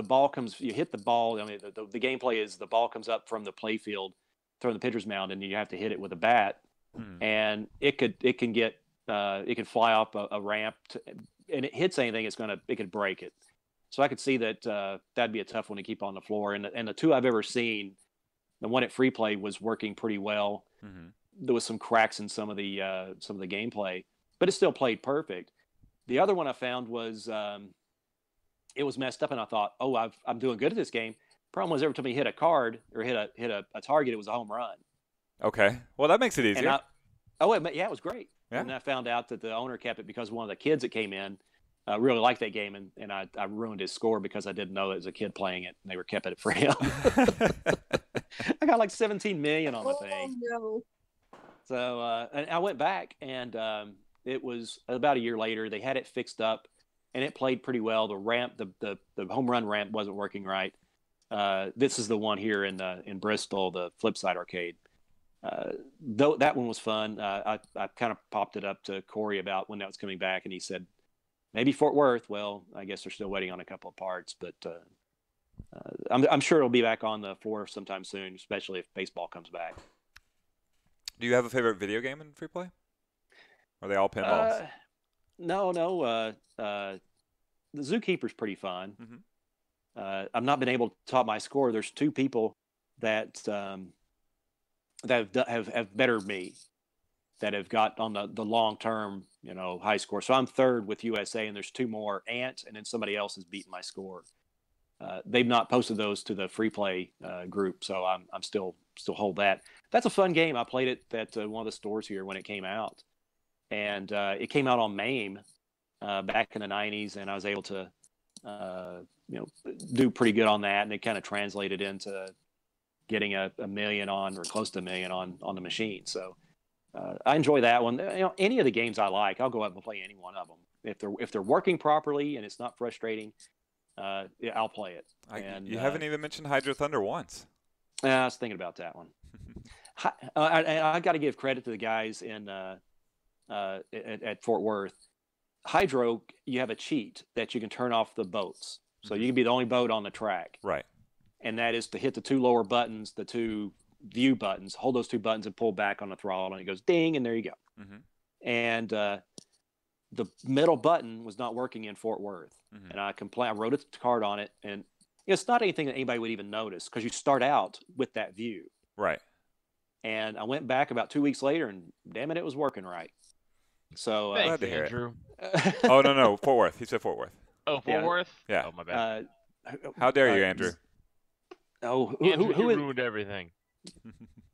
ball comes. You hit the ball. I mean, the gameplay is the ball comes up from the play field, throwing the pitcher's mound, and you have to hit it with a bat, Mhm. and it can fly off a ramp, and it hits anything, it could break it. So I could see that that'd be a tough one to keep on the floor. And the two I've ever seen, the one at free play was working pretty well. Mm-hmm. There was some cracks in some of the gameplay, but it still played perfect. The other one I found was it was messed up, and I thought, oh, I'm doing good at this game. Problem was, every time you hit a card or hit a target, it was a home run. Okay. Well, that makes it easier. It was great. Yeah. And I found out that the owner kept it because one of the kids that came in really liked that game, and I ruined his score because I didn't know it was a kid playing it, and they were kept it for him. I got like 17 million on the Oh thing. no. So and I went back, and it was about a year later. They had it fixed up, and it played pretty well. The ramp, the home run ramp wasn't working right. This is the one here in Bristol, the Flipside Arcade. Though that one was fun. I kind of popped it up to Corey about when that was coming back, and he said maybe Fort Worth. Well, I guess they're still waiting on a couple of parts, but I'm sure it'll be back on the floor sometime soon, especially if baseball comes back. Do you have a favorite video game in free play? Or are they all pinballs? No. The Zookeeper's pretty fun. Mhm. I've not been able to top my score. There's two people that have bettered me, that have got on the long term, high score. So I'm third with USA, and there's two more, Ant, and then somebody else has beaten my score. They've not posted those to the free play group, so I'm still hold that. That's a fun game. I played it at one of the stores here when it came out, and it came out on MAME back in the 90s, and I was able to do pretty good on that, and it kind of translated into getting a million on, or close to a million on the machine. So I enjoy that one. Any of the games I like, I'll go up and play any one of them if they're working properly and it's not frustrating. I'll play it. You haven't even mentioned Hydro Thunder once. I was thinking about that one. I got to give credit to the guys at Fort Worth. Hydro, you have a cheat that you can turn off the boats, so you can be the only boat on the track. Right. And that is to hit the two lower buttons, the two view buttons, hold those two buttons and pull back on the throttle, and it goes ding, and there you go. And the middle button was not working in Fort Worth, and I wrote a card on it, and it's not anything that anybody would even notice, because you start out with that view. Right. And I went back about 2 weeks later, and damn it, it was working right. So Thanks, glad to hear it. Andrew. Oh, no, Fort Worth. He said Fort Worth. Oh, Fort Yeah. Worth? Yeah. Oh, my bad. How dare you, Andrew? Andrew, who you ruined everything.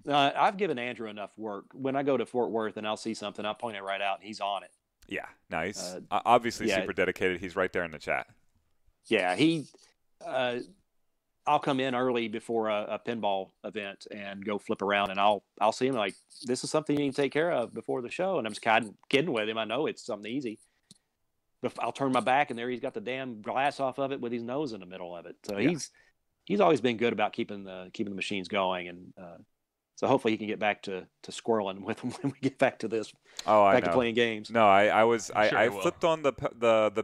I've given Andrew enough work. When I go to Fort Worth and I'll see something, I'll point it right out, and he's on it. Yeah, nice. Obviously yeah. super dedicated. He's right there in the chat. Yeah, I'll come in early before a pinball event and go flip around, and I'll see him like, this is something you need to take care of before the show, and I'm just kidding with him. I know it's something easy. But I'll turn my back, and there he's got the damn glass off of it with his nose in the middle of it. So Yeah. he's always been good about keeping the machines going, and so hopefully he can get back to squirreling with them when we get back to this. Oh, back I know. to playing games. No, I Sure he will. flipped on the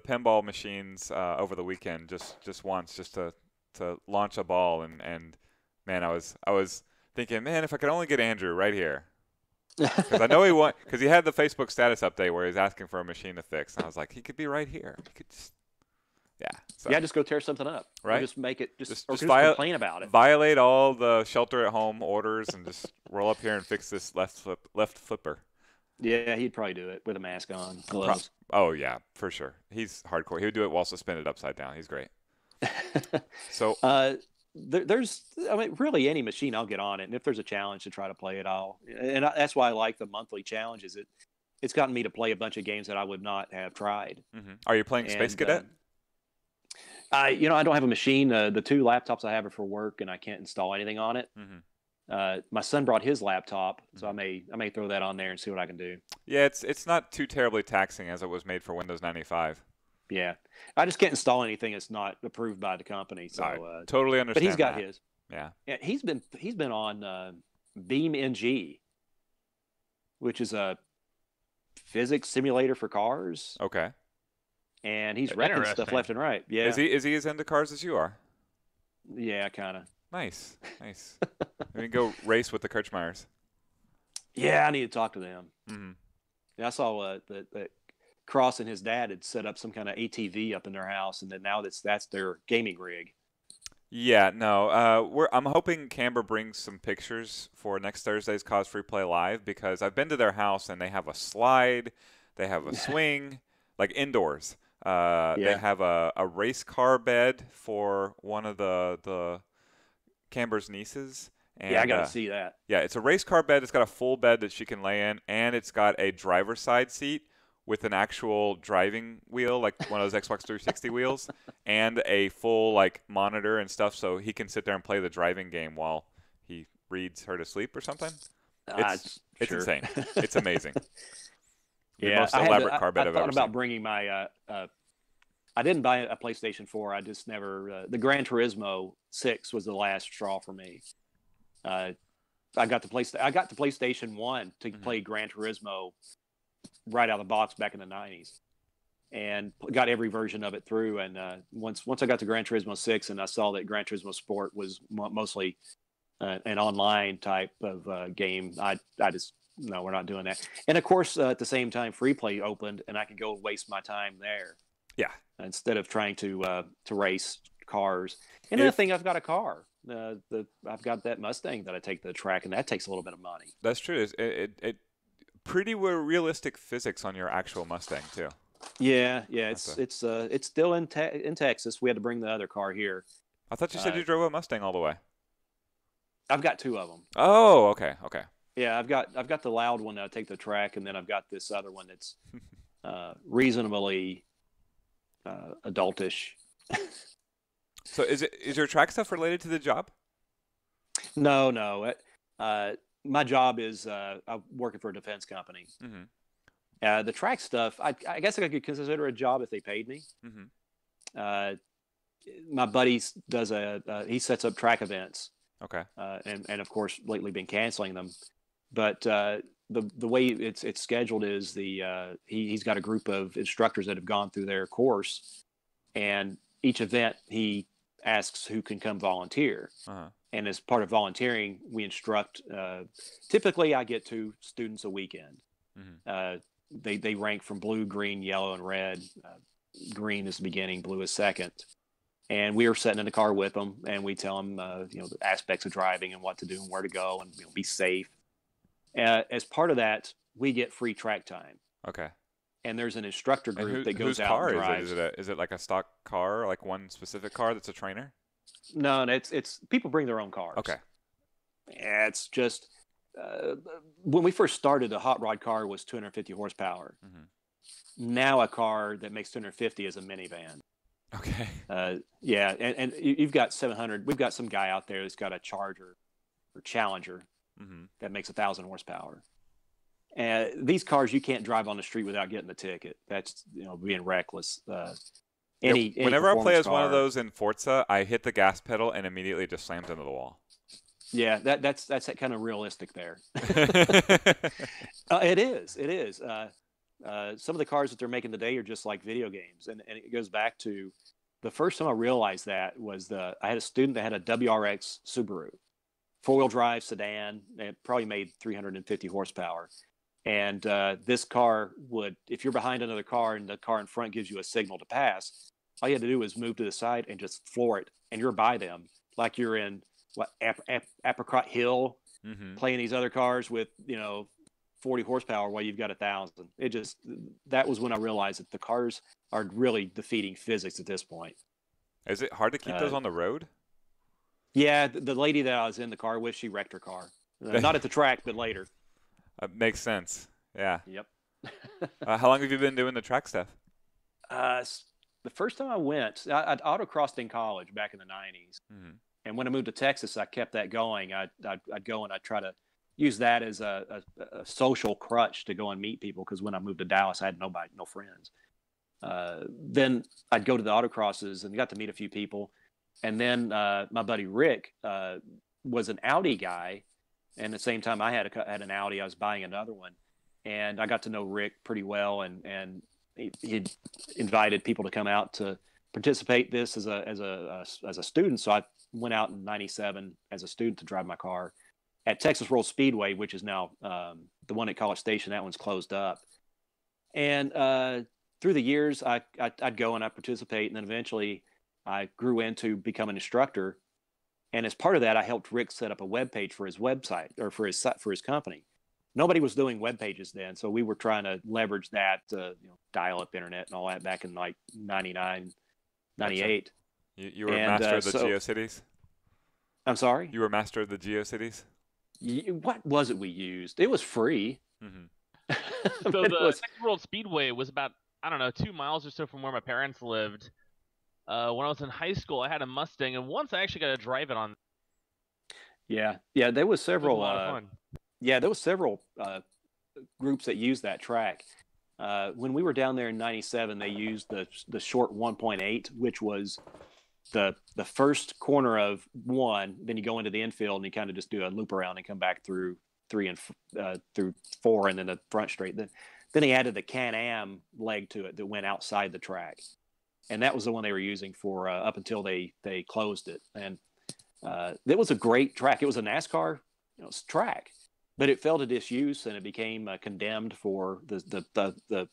pinball machines over the weekend just once, just to launch a ball, and man, I was thinking, man, if I could only get Andrew right here, because I know because he had the Facebook status update where he's asking for a machine to fix, and I was like, he could be right here. He could just so. Yeah, just go tear something up. Right? Or just make it just complain about it. Violate all the shelter at home orders and just roll up here and fix this left flipper. Yeah, he'd probably do it with a mask on, gloves. Oh yeah, for sure. He's hardcore. He would do it while suspended upside down. He's great. So there's, really any machine I'll get on it, and if there's a challenge to try to play it, that's why I like the monthly challenges. It's gotten me to play a bunch of games that I would not have tried. Are you playing Space Cadet? I don't have a machine. The two laptops I have are for work, and I can't install anything on it. My son brought his laptop, so I may throw that on there and see what I can do. Yeah, it's not too terribly taxing, as it was made for Windows 95. Yeah, I just can't install anything that's not approved by the company. So I totally understand. But he's got that. his. Yeah. Yeah, he's been on BeamNG, which is a physics simulator for cars. Okay. And he's wrecking stuff left and right. Yeah. Is he as into cars as you are? Yeah, kind of. Nice. We can go race with the Kirchmeyers. Yeah, I need to talk to them. Mm-hmm. I saw that Cross and his dad had set up some kind of ATV up in their house, and then now that's their gaming rig. Yeah, no. I'm hoping Camber brings some pictures for next Thursday's Cause Free Play Live, because I've been to their house and they have a slide, they have a swing, like indoors. They have a race car bed for one of the Camber's nieces. And, I got to see that. Yeah, it's a race car bed. It's got a full bed that she can lay in, and it's got a driver's side seat with an actual driving wheel, like one of those Xbox 360 wheels, and a full monitor and stuff, so he can sit there and play the driving game while he reads her to sleep or something. Uh, It's sure. insane. It's amazing. The Yeah, most I had elaborate to, car bed I I've thought ever about seen. bringing my. I didn't buy a PlayStation 4. I just never. The Gran Turismo 6 was the last straw for me. I got the PlayStation 1 to play Gran Turismo right out of the box back in the 90s, and got every version of it through. And once I got to Gran Turismo 6, and I saw that Gran Turismo Sport was mostly an online type of game, I just no, we're not doing that. And of course, at the same time, Free Play opened, and I could go waste my time there. Yeah. Instead of trying to race cars. And another thing, I've got a car. I've got that Mustang that I take to the track, and that takes a little bit of money. That's true. It pretty realistic physics on your actual Mustang too. Yeah. It's still in Texas. We had to bring the other car here. I thought you said you drove a Mustang all the way. I've got two of them. Oh, okay. Yeah, I've got the loud one that I take to the track, and then I've got this other one that's reasonably adultish. So is your track stuff related to the job? No. My job is I'm working for a defense company. Mm-hmm. The track stuff, I guess I could consider a job if they paid me. Mm-hmm. My buddy does he sets up track events. Okay. And of course lately been canceling them. But the way it's scheduled is he's got a group of instructors that have gone through their course, and each event he asks who can come volunteer. Uh-huh. And as part of volunteering, we instruct. Typically, I get 2 students a weekend. Mm-hmm. They rank from blue, green, yellow, and red. Green is the beginning, blue is second. And we are sitting in the car with them, and we tell them, the aspects of driving and what to do and where to go, and be safe. As part of that, we get free track time. Okay. And there's an instructor group that goes whose out car and drives. is it like a stock car, like one specific car that's a trainer? No, it's people bring their own cars. Okay. Yeah, it's just when we first started, a hot rod car was 250 horsepower. Mm-hmm. Now a car that makes 250 is a minivan. Okay. Yeah, and you've got 700. We've got some guy out there that's got a Charger or Challenger Mm-hmm. that makes 1,000 horsepower. And these cars you can't drive on the street without getting the ticket. That's being reckless. Whenever I play as one of car, those in Forza, I hit the gas pedal and immediately just slams into the wall. Yeah, that's kind of realistic there. It is. Some of the cars that they're making today are just like video games, and it goes back to the first time I realized that was I had a student that had a WRX Subaru, 4-wheel drive sedan. It probably made 350 horsepower, and this car would, if you're behind another car and the car in front gives you a signal to pass, all you had to do was move to the side and just floor it, and you're by them like you're in Apricot Hill, Mm-hmm. playing these other cars with 40 horsepower while you've got 1,000. That was when I realized that the cars are really defeating physics at this point. Is it hard to keep those on the road? Yeah, the lady that I was in the car with, she wrecked her car. Not at the track, but later. Makes sense. Yeah. Yep. How long have you been doing the track stuff? The first time I went, I'd autocrossed in college back in the 90s. Mm-hmm. And when I moved to Texas, I kept that going. I'd go and I'd try to use that as a social crutch to go and meet people, because when I moved to Dallas, I had no friends. Then I'd go to the autocrosses and got to meet a few people. And then my buddy Rick was an Audi guy, and at the same time I had an Audi. I was buying another one, and I got to know Rick pretty well, and he invited people to come out to participate this as a student. So I went out in '97 as a student to drive my car at Texas World Speedway, which is now the one at College Station. That one's closed up. And through the years, I'd go and I'd participate, and then eventually I grew into becoming an instructor. And as part of that, I helped Rick set up a web page for his website, or for his company. Nobody was doing web pages then, so we were trying to leverage that, dial-up internet and all that back in like 99, 98. You were master of the GeoCities? I'm sorry? You were master of the GeoCities? What was it we used? It was free. Mm-hmm. So the Texas World Speedway was about, 2 miles or so from where my parents lived. When I was in high school, I had a Mustang, and once I actually got to drive it on. Yeah, yeah. There was It was a several. lot of fun. Yeah, there was several groups that used that track. When we were down there in '97, they used the short 1.8, which was the first corner of one. Then you go into the infield and you kind of just do a loop around and come back through three and through four, and then the front straight. Then he added the Can-Am leg to it that went outside the track, and that was the one they were using for up until they closed it. And it was a great track. It was a NASCAR track, but it fell to disuse and it became condemned for the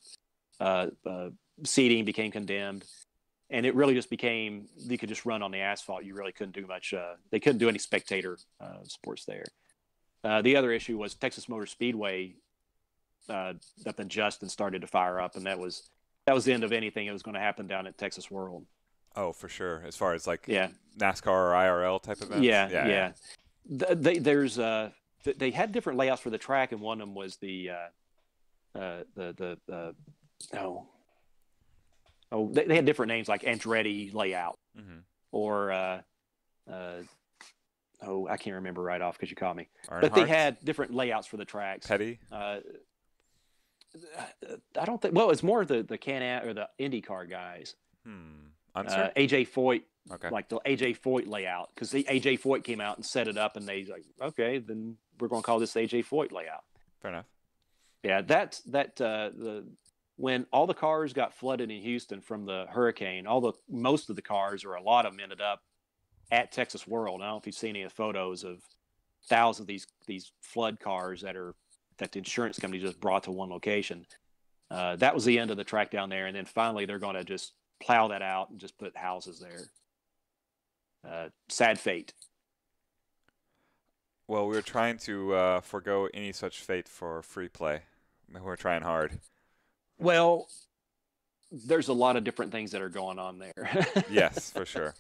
seating became condemned, and it really just became you could just run on the asphalt. You really couldn't do much. They couldn't do any spectator sports there. The other issue was Texas Motor Speedway up in Justin started to fire up, and that was the end of anything that was going to happen down at Texas World. Oh, for sure. As far as like Yeah. NASCAR or IRL type events. Yeah. They had different layouts for the track, and one of them was they had different names like Andretti layout or I can't remember right off because you caught me. But they had different layouts for the tracks. Petty. I don't think. Well, it's more the Can-Am or the IndyCar guys. AJ Foyt, like the AJ Foyt layout, because the AJ Foyt came out and set it up, and they like, okay, then we're going to call this AJ Foyt layout. Fair enough. Yeah, when all the cars got flooded in Houston from the hurricane, most of the cars or a lot of them ended up at Texas World. I don't know if you've seen any of the photos of thousands of these flood cars that the insurance company just brought to one location. That was the end of the track down there, and then finally they're going to just plow that out and just put houses there. Sad fate. Well, we were trying to forego any such fate for free play. We're trying hard. Well, there's a lot of different things that are going on there. Yes, for sure.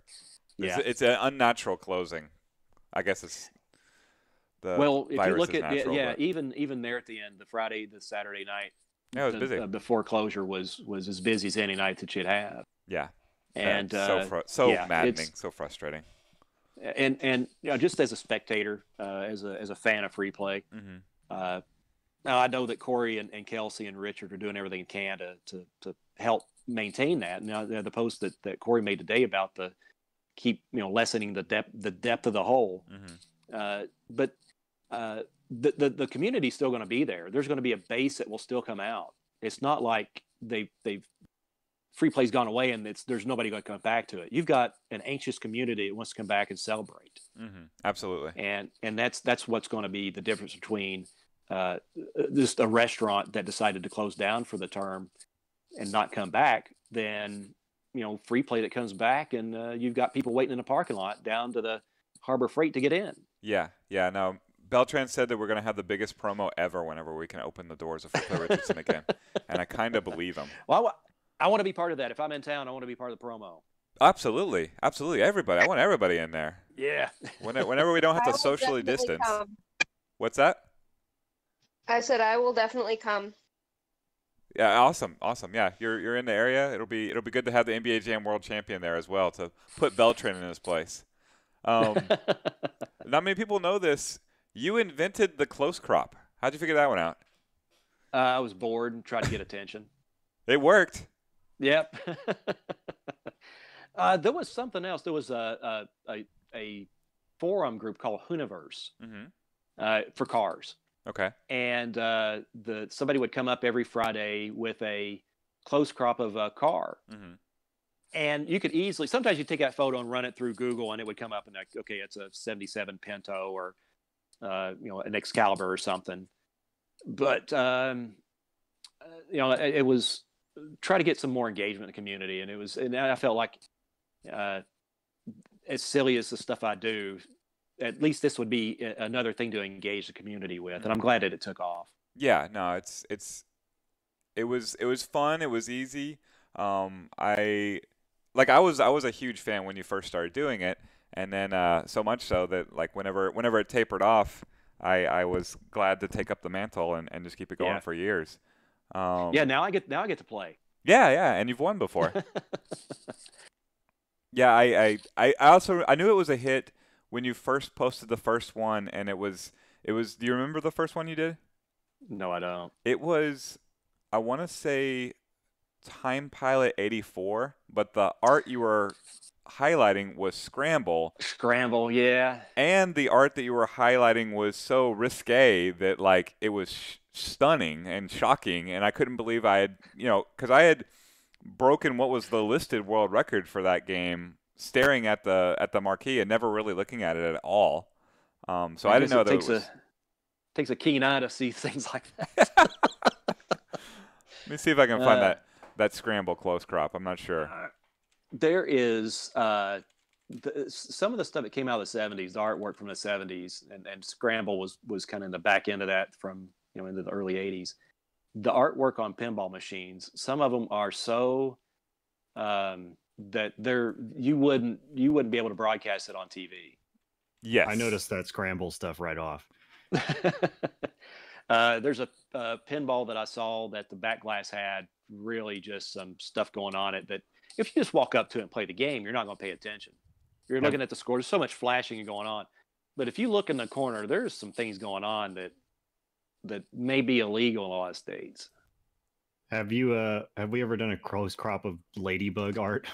Yeah. It's an unnatural closing. I guess it's the if you look at natural, even there at the end, the Saturday night. Yeah, it was busy. Before closure was as busy as any night that you'd have. Yeah. And maddening, so frustrating. And just as a spectator, as a fan of free play, now I know that Corey and Kelsey and Richard are doing everything they can to help maintain that. Now the post that Corey made today about the keep lessening the depth of the hole, but the community's still going to be there. There's going to be a base that will still come out. It's not like they've free play's gone away and there's nobody going to come back to it. You've got an anxious community that wants to come back and celebrate. Absolutely. And that's what's going to be the difference between just a restaurant that decided to close down for the term and not come back than free play that comes back and you've got people waiting in the parking lot down to the Harbor Freight to get in. Yeah. No, Beltran said that we're going to have the biggest promo ever whenever we can open the doors of Free Play Richardson again. And I kind of believe him. Well, I want to be part of that. If I'm in town, I want to be part of the promo. Absolutely. Everybody. I want everybody in there. Yeah. Whenever we don't have to socially distance. Come. What's that? I said I will definitely come. Yeah, awesome. Yeah, you're in the area. It'll be good to have the NBA Jam World Champion there as well to put Beltran in his place. Not many people know this. You invented the close crop. How'd you figure that one out? I was bored and tried to get attention. It worked. Yep. There was something else. There was a forum group called Hooniverse for cars. Okay. And somebody would come up every Friday with a close crop of a car. And you could easily, sometimes you take that photo and run it through Google and it would come up and like, okay, it's a 77 Pinto or, an Excalibur or something. But, it was try to get some more engagement in the community. And I felt like, as silly as the stuff I do, at least this would be another thing to engage the community with. And I'm glad that it took off. Yeah, no, it was fun. It was easy. I was a huge fan when you first started doing it, and then so much so that like whenever it tapered off, I was glad to take up the mantle and just keep it going for years. Now I get to play. Yeah, and you've won before. Yeah, I also knew it was a hit when you first posted the first one, and it was. Do you remember the first one you did? No, I don't. It was, I want to say, Time Pilot 84, but the art you were highlighting was Scramble. Scramble, yeah. And the art that you were highlighting was so risque that, like, it was stunning and shocking, and I couldn't believe I had, because I had broken what was the listed world record for that game, staring at the marquee and never really looking at it at all. So I didn't know that it was... takes a keen eye to see things like that. Let me see if I can find that Scramble close crop. I'm not sure. There is some of the stuff that came out of the 70s, the artwork from the 70s, and Scramble was kind of in the back end of that from into the early 80s. The artwork on pinball machines, some of them are so that you wouldn't be able to broadcast it on TV. Yes, I noticed that Scramble stuff right off. There's a pinball that I saw that the back glass had really just some stuff going on it that if you just walk up to it and play the game, you're not going to pay attention. You're looking at the score. There's so much flashing going on. But if you look in the corner, there's some things going on that may be illegal in a lot of states. Have we ever done a close crop of Ladybug art?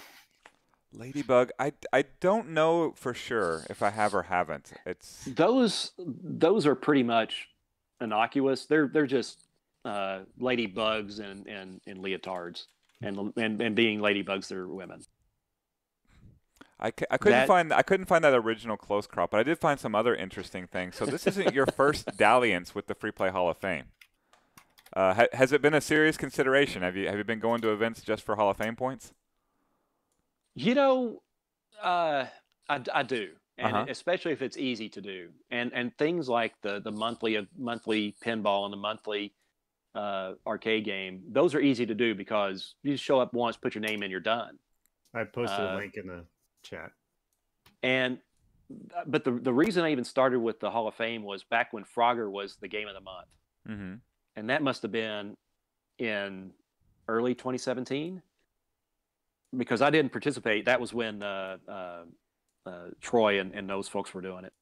Ladybug, I don't know for sure if I have or haven't. It's those are pretty much innocuous. They're just ladybugs and leotards and being ladybugs, they're women. I couldn't find that original close crop, but I did find some other interesting things. So this isn't your first dalliance with the Free Play Hall of Fame. Has it been a serious consideration? Have you been going to events just for Hall of Fame points? I do, and especially if it's easy to do, and things like the monthly pinball and the monthly arcade game. Those are easy to do because you just show up once, put your name in, you're done. I posted a link in the chat. But the reason I even started with the Hall of Fame was back when Frogger was the game of the month, and that must have been in early 2017. Because I didn't participate. That was when Troy and those folks were doing it.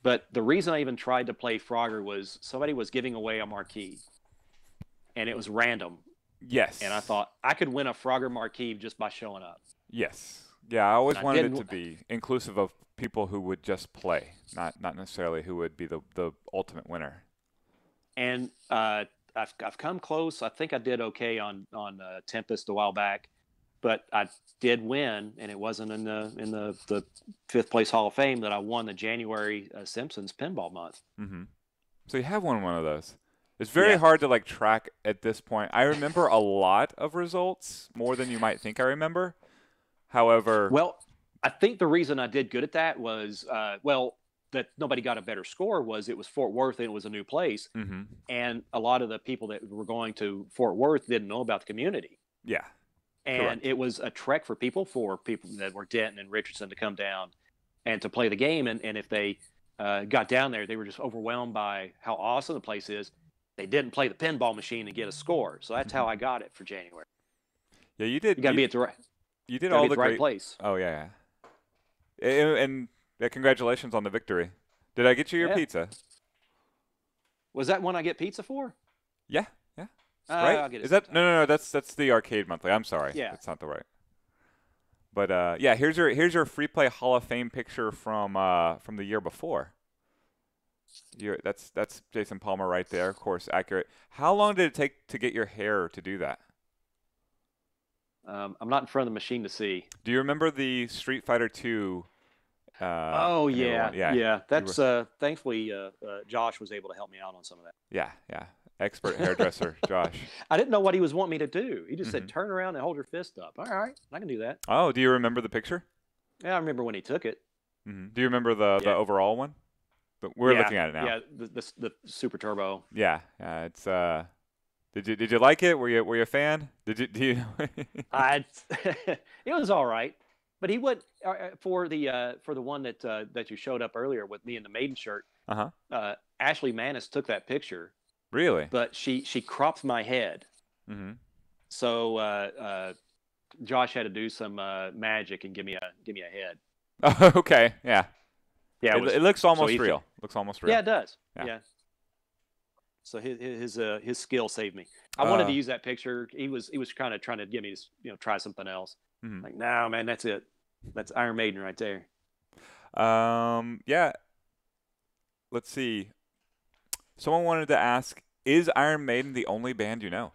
But the reason I even tried to play Frogger was somebody was giving away a marquee, and it was random. Yes. And I thought I could win a Frogger marquee just by showing up. Yes. Yeah, I always wanted it to be inclusive of people who would just play, not necessarily who would be the ultimate winner. And I've come close. I think I did okay on Tempest a while back. But I did win, and it wasn't in the fifth place Hall of Fame that I won the January Simpsons Pinball Month. So you have won one of those. It's very hard to track at this point. I remember a lot of results, more than you might think I remember. However, well, I think the reason I did good at that was that nobody got a better score was it was Fort Worth and it was a new place, and a lot of the people that were going to Fort Worth didn't know about the community. Yeah. And Correct. It was a trek for people that were Denton and Richardson to come down and to play the game. And if they got down there, they were just overwhelmed by how awesome the place is. They didn't play the pinball machine and get a score. So that's how I got it for January. Yeah, you did. You got to be at the right. You did all the right great place. Oh yeah. And congratulations on the victory. Did I get you your pizza? Was that one I get pizza for? Yeah. Right? I'll get it Is that no? That's the arcade monthly. I'm sorry. Yeah, that's not the right. But yeah, here's your Free Play Hall of Fame picture from the year before. That's Jason Palmer right there, of course, accurate. How long did it take to get your hair to do that? I'm not in front of the machine to see. Do you remember the Street Fighter II? Oh yeah. That's were... thankfully Josh was able to help me out on some of that. Yeah. Expert hairdresser, Josh. I didn't know what he was wanting me to do. He just said, turn around and hold your fist up. All right, I can do that. Oh, do you remember the picture? Yeah, I remember when he took it. Do you remember the overall one? We're looking at it now. Yeah, the Super Turbo. Yeah, it's Did you like it? Were you a fan? Do you? It was all right, but he would for the one that you showed up earlier with me in the maiden shirt. Ashley Manis took that picture. Really? But she cropped my head. So Josh had to do some magic and give me a head. Oh, okay. Yeah. Yeah, It looks almost he- real. Looks almost real. Yeah, it does. Yeah. Yeah. So his skill saved me. I wanted to use that picture. He was kind of trying to get me to try something else. Mhm. Like, no, man, that's it. That's Iron Maiden right there. Yeah. Let's see. Someone wanted to ask, is Iron Maiden the only band you know?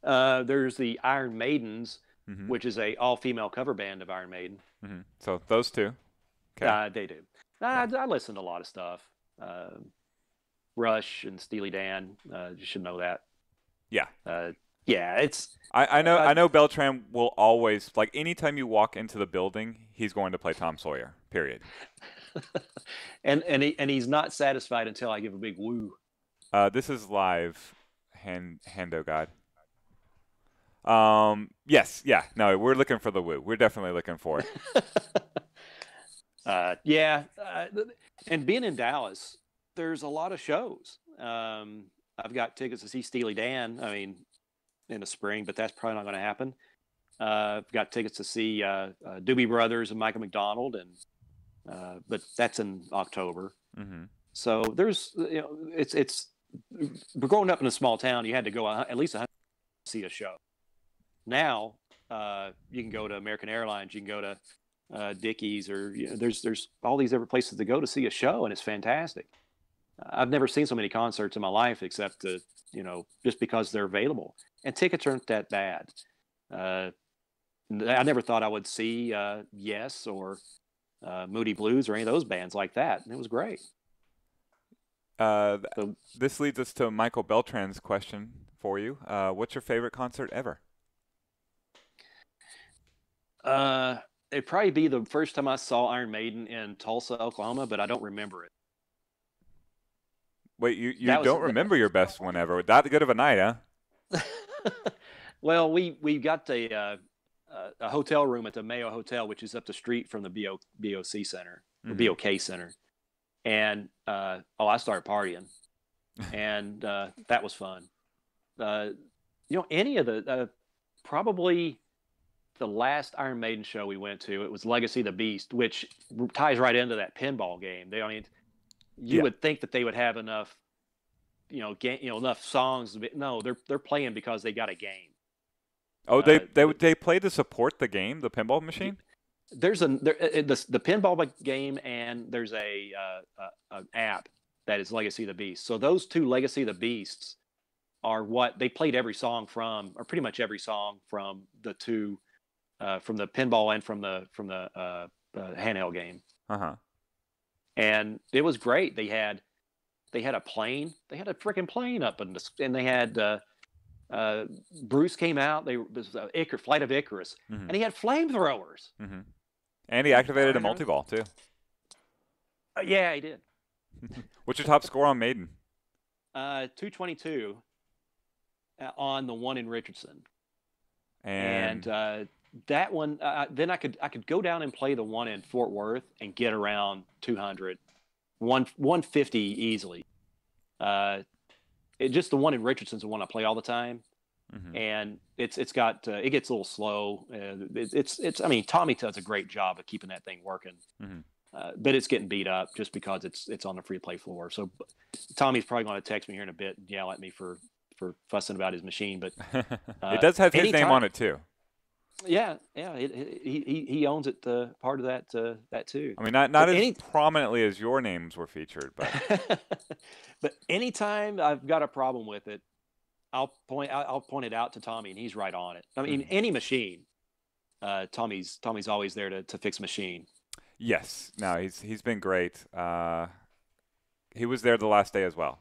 There's the Iron Maidens, Mhm. which is a all-female cover band of Iron Maiden. Mhm. So those two. Okay. They do. I listen to a lot of stuff. Rush and Steely Dan. You should know that. Yeah. Yeah, it's. I know Beltran will always, like, anytime you walk into the building, he's going to play Tom Sawyer. Period. and he's not satisfied until I give a big woo. This is live, Hando God. Yes, yeah, no, we're looking for the woo. We're definitely looking for it. Yeah, and being in Dallas, there's a lot of shows. I've got tickets to see Steely Dan. I mean, in the spring, but that's probably not going to happen. I've got tickets to see Doobie Brothers and Michael McDonald, and but that's in October. Mm-hmm. So there's, it's we're growing up in a small town. You had to go at least 100 to see a show. Now you can go to American Airlines, you can go to Dickies, or there's all these other places to go to see a show, and it's fantastic. I've never seen so many concerts in my life, except just because they're available, and tickets aren't that bad. I never thought I would see Yes or Moody Blues or any of those bands like that, and it was great. This leads us to Michael Beltran's question for you. What's your favorite concert ever? It'd probably be the first time I saw Iron Maiden in Tulsa, Oklahoma, but I don't remember it. Wait, you don't remember your best one ever? That good of a night, huh? Well, we got a hotel room at the Mayo Hotel, which is up the street from the BOC Center, or BOK Center, and I started partying, and that was fun. Any of the probably the last Iron Maiden show we went to, it was Legacy of the Beast, which ties right into that pinball game. You would think that they would have enough, enough songs. No, they're playing because they got a game. Oh, they play to support the game, the pinball machine. There's the pinball game, and there's an app that is Legacy of the Beast. So those two Legacy of the Beasts are what they played every song from, or pretty much every song from the two, from the pinball and from the handheld game. And it was great. They had a plane. They had a freaking plane up and they had Bruce came out. This was Flight of Icarus, and he had flamethrowers. And he activated a multi-ball too. Yeah, he did. What's your top score on Maiden? 222 on the one in Richardson. And that one, then I could go down and play the one in Fort Worth and get around 200, 150 easily. Just the one in Richardson's the one I play all the time, and it gets a little slow. I mean, Tommy does a great job of keeping that thing working, but it's getting beat up just because it's on the free play floor. So Tommy's probably going to text me here in a bit and yell at me for fussing about his machine, but it does have his name on it too. Yeah, he owns it. Part of that too. I mean, not as prominently as your names were featured, but but anytime I've got a problem with it, I'll point it out to Tommy, and he's right on it. I mean, any machine, Tommy's always there to fix a machine. Yes, no, he's been great. He was there the last day as well,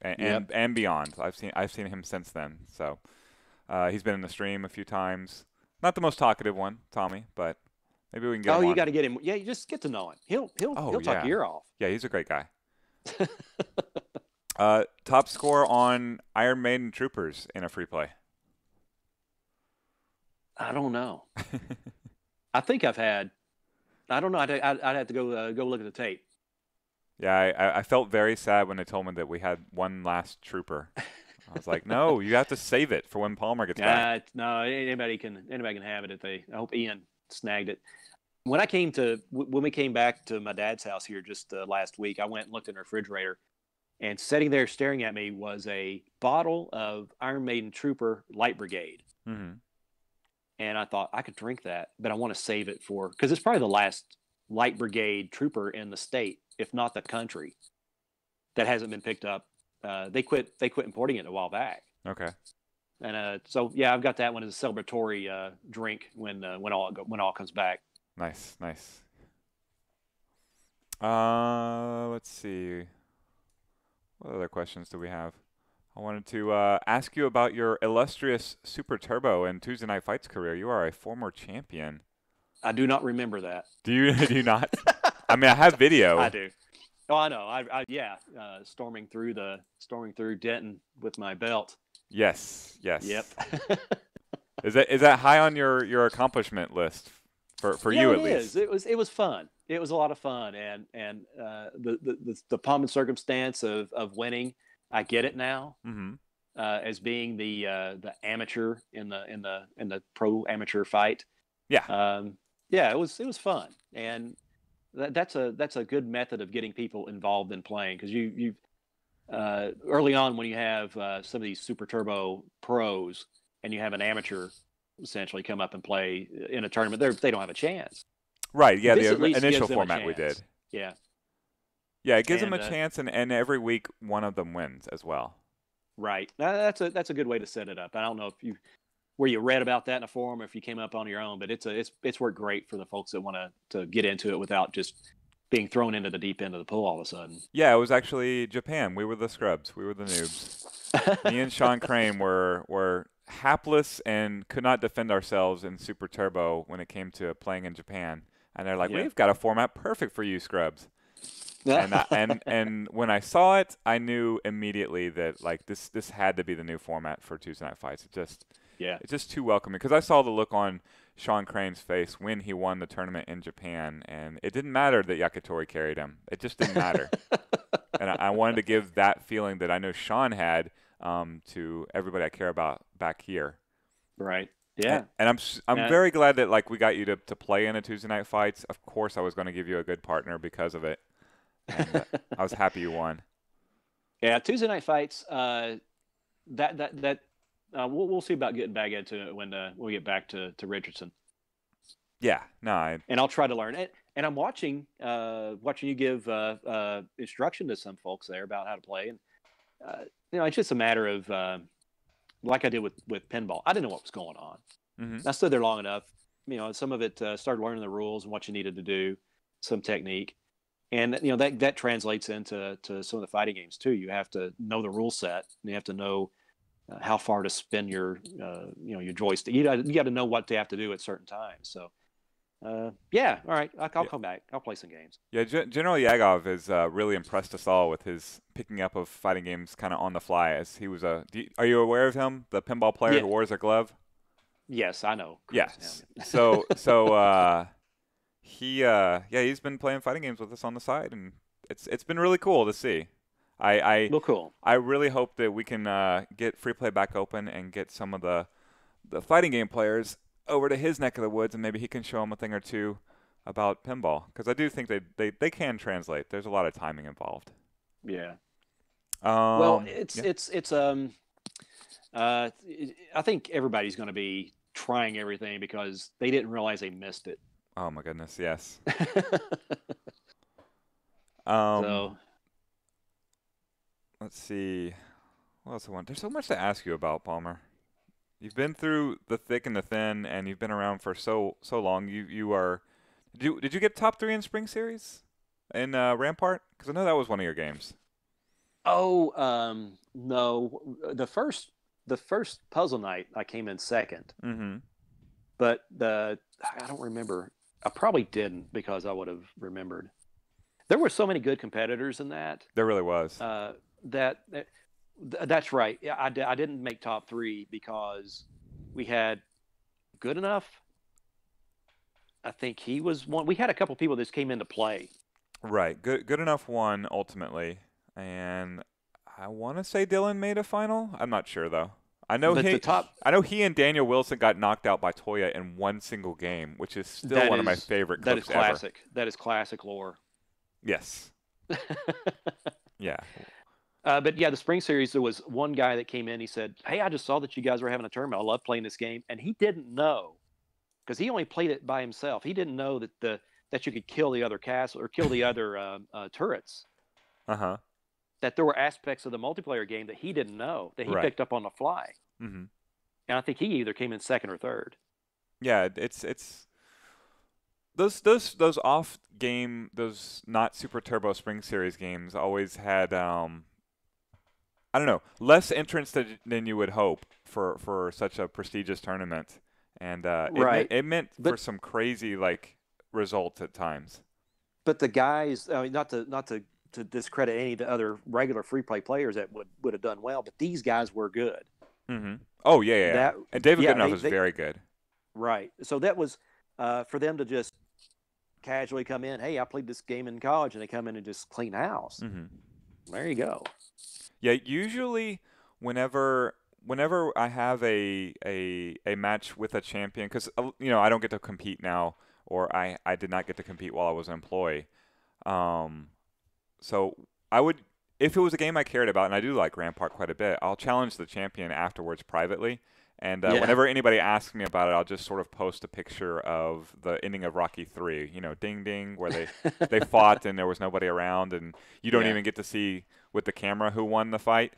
and beyond. I've seen him since then. So he's been in the stream a few times. Not the most talkative one, Tommy, but maybe we can get him on. You got to get him. Yeah, you just get to know him. He'll talk your ear off. Yeah, he's a great guy. Top score on Iron Maiden Troopers in a free play? I don't know. I think I've had. I don't know. I'd have to go look at the tape. Yeah, I felt very sad when they told me that we had one last trooper. I was like, no, you have to save it for when Palmer gets back. No, anybody can have it if they. I hope Ian snagged it. when we came back to my dad's house here just last week, I went and looked in the refrigerator, and sitting there staring at me was a bottle of Iron Maiden Trooper Light Brigade. Mm-hmm. And I thought I could drink that, but I want to save it because it's probably the last Light Brigade Trooper in the state, if not the country, that hasn't been picked up. They quit importing it a while back. Okay. And so yeah, I've got that one as a celebratory drink when all comes back. Nice. Let's see. What other questions do we have? I wanted to ask you about your illustrious Super Turbo and Tuesday Night Fights career. You are a former champion. I do not remember that. Do you not? I mean, I have video. I do. Oh, I know. Storming through Denton with my belt. Yes. Yep. Is that high on your accomplishment list for you at least? It was fun. It was a lot of fun, and the pomp and circumstance of winning. I get it now. Mm-hmm. As being the amateur in the pro amateur fight. Yeah. It was fun, and that's a good method of getting people involved in playing, because you early on when you have some of these Super Turbo pros and you have an amateur essentially come up and play in a tournament, they don't have a chance. Right. Yeah. This at The least initial gives them a format we chance. did. Yeah. Yeah, it gives them And, a chance, and every week one of them wins as well. Right. That's a good way to set it up. I don't know if you read about that in a forum or if you came up on your own, but it's worked great for the folks that want to get into it without just being thrown into the deep end of the pool all of a sudden. Yeah, it was actually Japan. We were the scrubs. We were the noobs. Me and Sean Crane were hapless and could not defend ourselves in Super Turbo when it came to playing in Japan. And they're like, Yeah. "We've got a format perfect for you, scrubs." and when I saw it, I knew immediately that like this had to be the new format for Tuesday Night Fights. It's just too welcoming, because I saw the look on Sean Crane's face when he won the tournament in Japan, and it didn't matter that Yakitori carried him. It just didn't matter. And I wanted to give that feeling that I know Sean had to everybody I care about back here. Right. Yeah. And I'm very glad that like we got you to play in a Tuesday Night Fights. Of course, I was going to give you a good partner because of it. And I was happy you won. Yeah, Tuesday Night Fights. We'll see about getting back into it when we get back to Richardson. Yeah, no, and I'll try to learn it. And I'm watching you give instruction to some folks there about how to play, and it's just a matter of like I did with pinball. I didn't know what was going on. Mm-hmm. I stood there long enough. Some of it started learning the rules and what you needed to do, some technique. And that translates into some of the fighting games too. You have to know the rule set, and you have to know how far to spin your joystick. You got to know what they have to do at certain times. So, all right, I'll come back. I'll play some games. Yeah, General Yagov has really impressed us all with his picking up of fighting games kind of on the fly. As he was are you aware of him, the pinball player who wears a glove? Yes, I know. Yes. He's been playing fighting games with us on the side, and it's been really cool to see. Cool. I really hope that we can get Free Play back open and get some of the fighting game players over to his neck of the woods, and maybe he can show them a thing or two about pinball, because I do think they can translate. There's a lot of timing involved. Yeah. I think everybody's going to be trying everything because they didn't realize they missed it. Oh my goodness, yes. So let's see. What else I want? There's so much to ask you about, Palmer. You've been through the thick and the thin, and you've been around for so long. You are. Did you get top 3 in Spring Series in Rampart? Because I know that was one of your games. Oh, no. The first puzzle night, I came in second. Mm-hmm. But I don't remember. I probably didn't, because I would have remembered. There were so many good competitors in that. There really was. That's right. Yeah, I didn't make top 3 because we had good enough. I think he was one. We had a couple people that came into play. Right. Good enough won ultimately, and I want to say Dylan made a final. I'm not sure though. I know But the top I know he and Daniel Wilson got knocked out by Toya in one single game, which is still that one of my is- favorite that is clips ever. classic. That is classic lore. Yes. Yeah. But yeah, the spring series, there was one guy that came in. He said, "Hey, I just saw that you guys were having a tournament. I love playing this game." And he didn't know, because he only played it by himself. He didn't know that you could kill the other castle or kill the other turrets. Uh-huh. That there were aspects of the multiplayer game that he didn't know, that he Right. picked up on the fly. Mm-hmm. And I think he either came in second or third. Yeah, it's those off game, those not super turbo spring series games always had I don't know, less entrance than you would hope for such a prestigious tournament, and Right. it meant for But- some crazy like results at times. But the guys, I mean, not to discredit any of the other regular free play players that would have done well, but these guys were good. Mm-hmm. Oh yeah. That- And David yeah, Goodenough was they- very good. Right. So that was for them to just casually come in. Hey, I played this game in college, and they come in and just clean house. Mm-hmm. There you go. Yeah, usually whenever I have a match with a champion, because I don't get to compete now, or I did not get to compete while I was an employee. So I would, if it was a game I cared about, and I do like Rampart quite a bit, I'll challenge the champion afterwards privately. And Yeah. whenever anybody asks me about it, I'll just sort of post a picture of the ending of Rocky 3, ding ding, where they fought and there was nobody around, and you don't Yeah. even get to see with the camera who won the fight.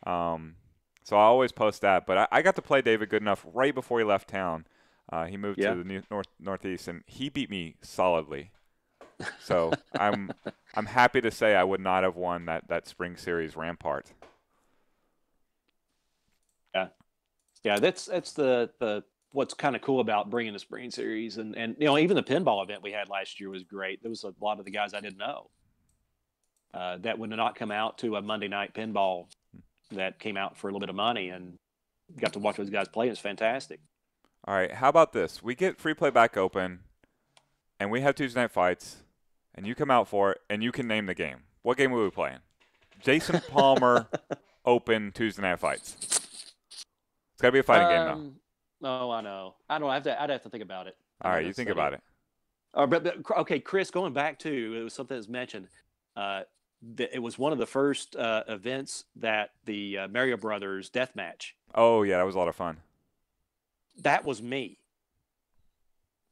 So I always post that. But I got to play David Goodenough right before he left town. He moved Yeah. to the northeast, and he beat me solidly. So I'm happy to say I would not have won that spring series Rampart. Yeah, that's the what's kind of cool about bringing the spring series, and even the pinball event we had last year was great. There was a lot of the guys I didn't know that would not come out to a Monday night pinball that came out for a little bit of money, and got to watch those guys play. It's fantastic. All right, how about this? We get free play back open, and we have Tuesday night fights, and you come out for it, and you can name the game. What game are we playing? Jason Palmer Open Tuesday night fights. It's got to be a fighting game, though. Oh, I know. I don't have to. I'd have to think about it. All right, you think about it. But okay, Chris. Going back to, it was something that's mentioned. It was one of the first events that the Mario Brothers death match. Oh yeah, that was a lot of fun. That was me.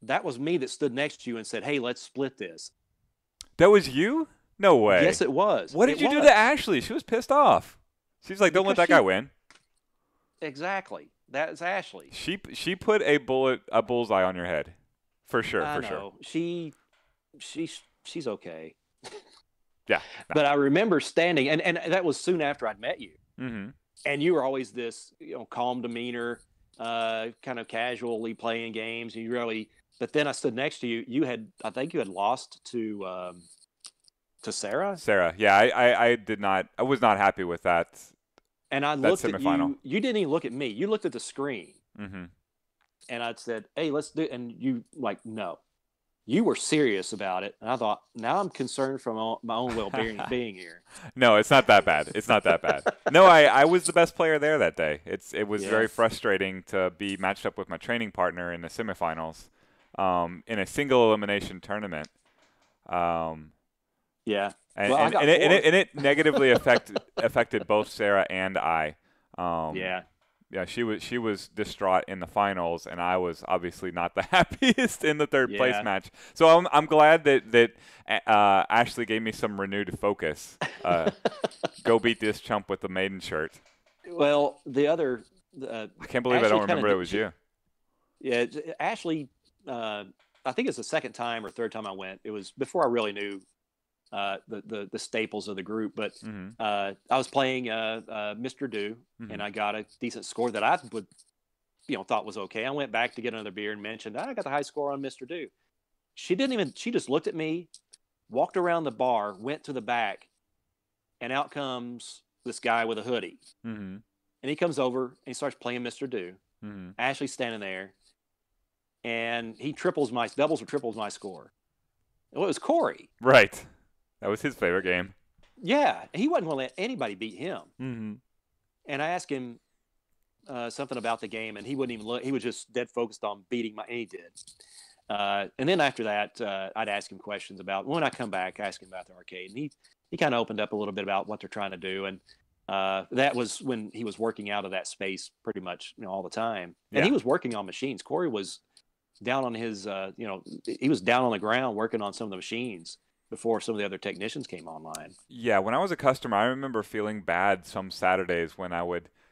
That was me that stood next to you and said, "Hey, let's split this." That was you? No way. Yes, it was. What did It you do was. to Ashley? She was pissed off. She's like, "Don't let Because that guy she- win." Exactly. That's Ashley. She put a bullseye on your head, for sure, I for know. sure. She's okay. Yeah. But I remember standing, and that was soon after I'd met you. Mm-hmm. And you were always this, calm demeanor, kind of casually playing games. And you really, but then I stood next to you. I think you had lost to Sarah. Sarah, yeah, I did not. I was not happy with that. And I That looked at semifinal. you. You didn't even look at me. You looked at the screen. Mm-hmm. And I said, "Hey, let's do it." And you no. You were serious about it. And I thought, now I'm concerned for my own well-being being here. No, it's not that bad. It's not that bad. No, I was the best player there that day. It was Yeah. very frustrating to be matched up with my training partner in the semifinals, in a single elimination tournament. Yeah. And, Well, I and, got and, it, and, fourth. it, and it negatively affected both Sarah and I. Yeah. Yeah, she was distraught in the finals, and I was obviously not the happiest in the third place Yeah. match. So I'm glad that Ashley gave me some renewed focus. Go beat this chump with the maiden shirt. Well, the other. I can't believe I Ashley don't kinda remember did- it was you. Yeah, Ashley. I think it's the second time or third time I went. It was before I really knew the staples of the group. But Hmm. I was playing Mr. Do, Mhm. and I got a decent score that I would, thought was okay. I went back to get another beer and mentioned I got the high score on Mr. Do. She didn't even. She just looked at me, walked around the bar, went to the back, and out comes this guy with a hoodie. Hmm. And he comes over and he starts playing Mr. Do. Hmm. Ashley's standing there, and he doubles or triples my score. Well, it was Corey. Right. That was his favorite game. Yeah, he wasn't going to let anybody beat him. Hmm. And I asked him, something about the game, and he wouldn't even look. He was just dead focused on beating my. And he did. And then after that, I'd ask him questions about when I come back. Ask him about the arcade, and he kind of opened up a little bit about what they're trying to do, and that was when he was working out of that space pretty much all the time. And Yeah. he was working on machines. Corey was down on his, he was down on the ground working on some of the machines before some of the other technicians came online. Yeah, when I was a customer, I remember feeling bad some Saturdays when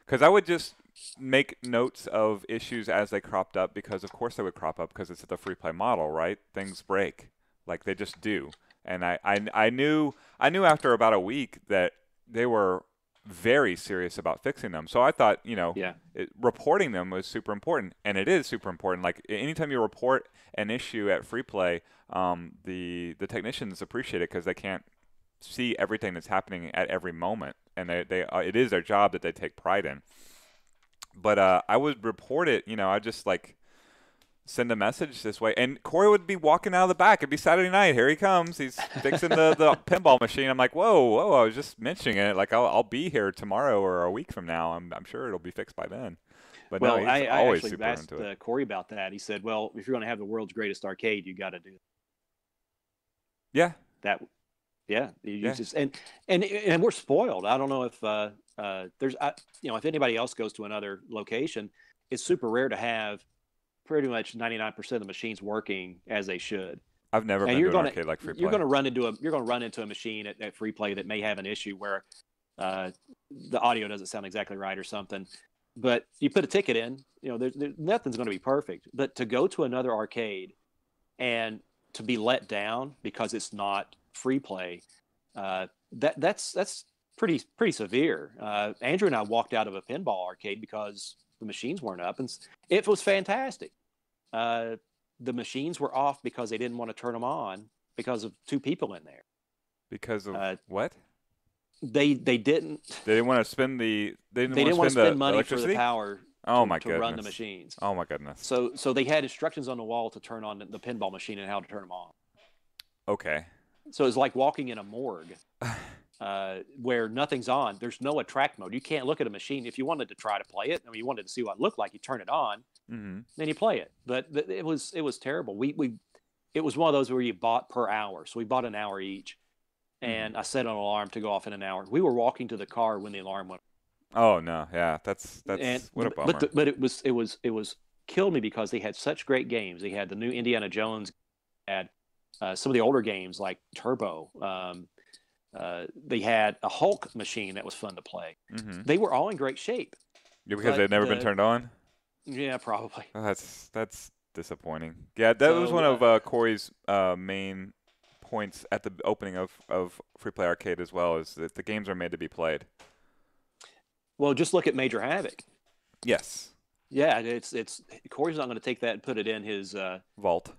because I would just make notes of issues as they cropped up, because of course they would crop up because it's the free play model, right? Things break, like they just do. And I knew after about a week that they were very serious about fixing them. So I thought, Yeah. reporting them was super important, and it is super important. Like anytime you report an issue at free play, the technicians appreciate it because they can't see everything that's happening at every moment, and it is their job that they take pride in. But I would report it, I just like send a message this way, and Corey would be walking out of the back. It'd be Saturday night. Here he comes. He's fixing the pinball machine. I'm like, whoa! I was just mentioning it. Like I'll be here tomorrow or a week from now. I'm sure it'll be fixed by then. But Well, no, I he's always actually super asked into it. Corey about that. He said, "Well, if you're going to have the world's greatest arcade, you got to do Yeah, that." Yeah, you Yeah. just and we're spoiled. I don't know if there's if anybody else goes to another location, it's super rare to have pretty much 99% of the machines working as they should. I've never And been you're to an gonna arcade like free play. you're going to run into a machine at free play that may have an issue where the audio doesn't sound exactly right or something. But you put a ticket in, there's nothing's going to be perfect. But to go to another arcade and to be let down because it's not free play, that's pretty severe. Andrew and I walked out of a pinball arcade because the machines weren't up, and it was fantastic. The machines were off because they didn't want to turn them on because of two people in there. Because of what? They didn't. They didn't want to spend They didn't want to spend money for the power Oh to, my to run the goodness. machines. Oh my goodness. So they had instructions on the wall to turn on the pinball machine and how to turn them on. Okay. So it's like walking in a morgue where nothing's on. There's no attract mode. You can't look at a machine. If you wanted to try to play it, you wanted to see what it looked like, you turn it on, Mm-hmm. then you play it. But it was terrible. It was one of those where you bought per hour. So we bought an hour each, and I set an alarm to go off in an hour. We were walking to the car when the alarm went. Oh no, yeah, that's what a bummer. But it was killed me because they had such great games. They had the new Indiana Jones, had some of the older games like Turbo. They had a Hulk machine that was fun to play. Mm-hmm. They were all in great shape. Yeah, because but they'd never been turned on. Yeah, probably. Oh, that's disappointing. Yeah, that was one of Corey's main points at the opening of Free Play Arcade as well, is that the games are made to be played. Well, just look at Major Havoc. Yes. Yeah, it's Corey's not going to take that and put it in his Vault.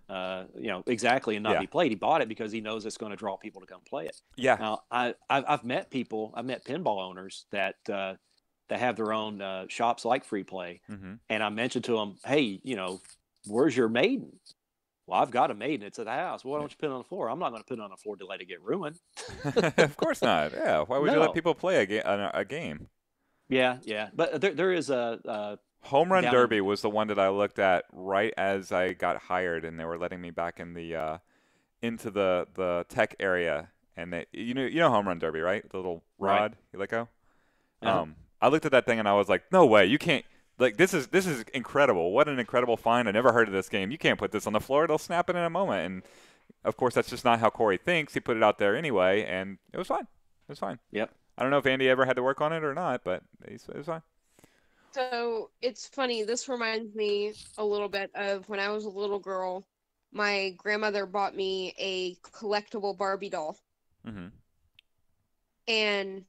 Exactly, and not Yeah. be played. He bought it because he knows it's going to draw people to come play it. Yeah. Now, I've met pinball owners that have their own shops like Free Play, Mm-hmm. and I mentioned to them, hey, where's your maiden? Well, I've got a maiden. It's at the house. Well, why don't you put it on the floor? I'm not going to put it on the floor to let it get ruined. Of course not. Yeah. Why would you No. let people play a game? Yeah. But there is a Home Run down- Derby was the one that I looked at right as I got hired, and they were letting me back in the into the tech area. And they, you know Home Run Derby, right? The little Right. rod you let go. Uh-huh. I looked at that thing and I was like, no way, you can't. Like this is incredible. What an incredible find! I never heard of this game. You can't put this on the floor; it'll snap it in a moment. And of course, that's just not how Corey thinks. He put it out there anyway, and it was fine. It was fine. Yep. I don't know if Andy ever had to work on it or not, but it was fine. So it's funny. This reminds me a little bit of when I was a little girl. My grandmother bought me a collectible Barbie doll. Mm-hmm. And,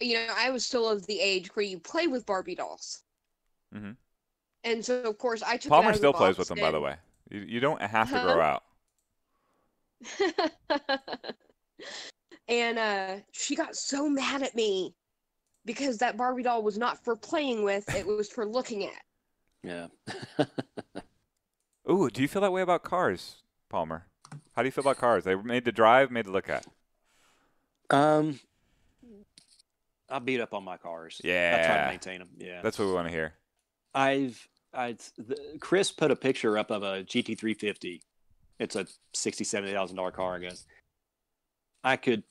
I was still of the age where you play with Barbie dolls. Mm-hmm. And so, of course, I took it Palmer out of still the plays box with them, by the and- way. You don't have to Huh? grow out. And she got so mad at me because that Barbie doll was not for playing with, it was for looking at. yeah. Ooh, do you feel that way about cars, Palmer? How do you feel about cars? They were made to drive, made to look at. I beat up on my cars. I try Yeah. to maintain them. Yeah. That's what we want to hear. Chris put a picture up of a GT350. It's a $60,000-$70,000 car, I guess. I could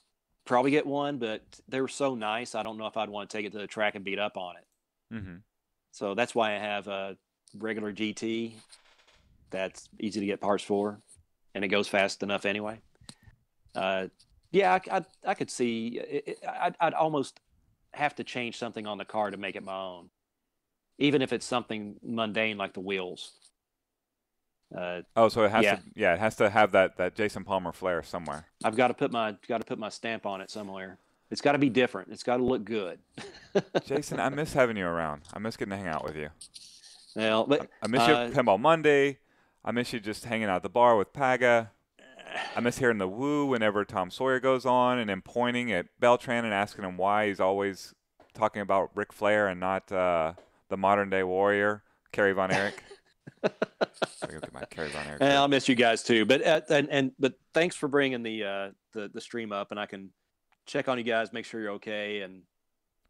probably get one, but they were so nice. I don't know if I'd want to take it to the track and beat up on it. Mm-hmm. So that's why I have a regular GT that's easy to get parts for, and it goes fast enough anyway. Yeah, I could see I'd almost have to change something on the car to make it my own, even if it's something mundane like the wheels. So it has to, it has to have that Jason Palmer flair somewhere. I've got to put my stamp on it somewhere. It's got to be different. It's got to look good. Jason, I miss having you around. I miss getting to hang out with you. Well, but I miss you at Pinball Monday. I miss you just hanging out at the bar with Paga. I miss hearing the woo whenever Tom Sawyer goes on, and then pointing at Beltran and asking him why he's always talking about Ric Flair and not the modern day warrior, Kerry Von Erich. I'll miss you guys too. But but thanks for bringing the stream up, and I can check on you guys, make sure you're okay. And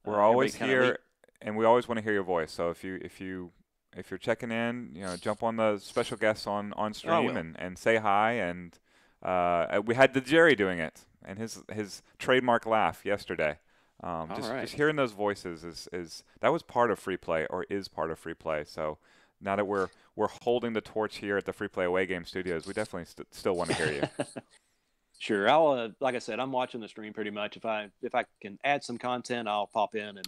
we're always here, and we always want to hear your voice. So if you're checking in, jump on the special guests on stream and say hi. And we had the Jerry doing it, and his trademark laugh yesterday. Just hearing those voices is that was part of free play, or is part of free play. So now that we're holding the torch here at the Free Play Away Game Studios, we definitely still want to hear you. Sure. I'll like I said, I'm watching the stream pretty much. If I can add some content, I'll pop in and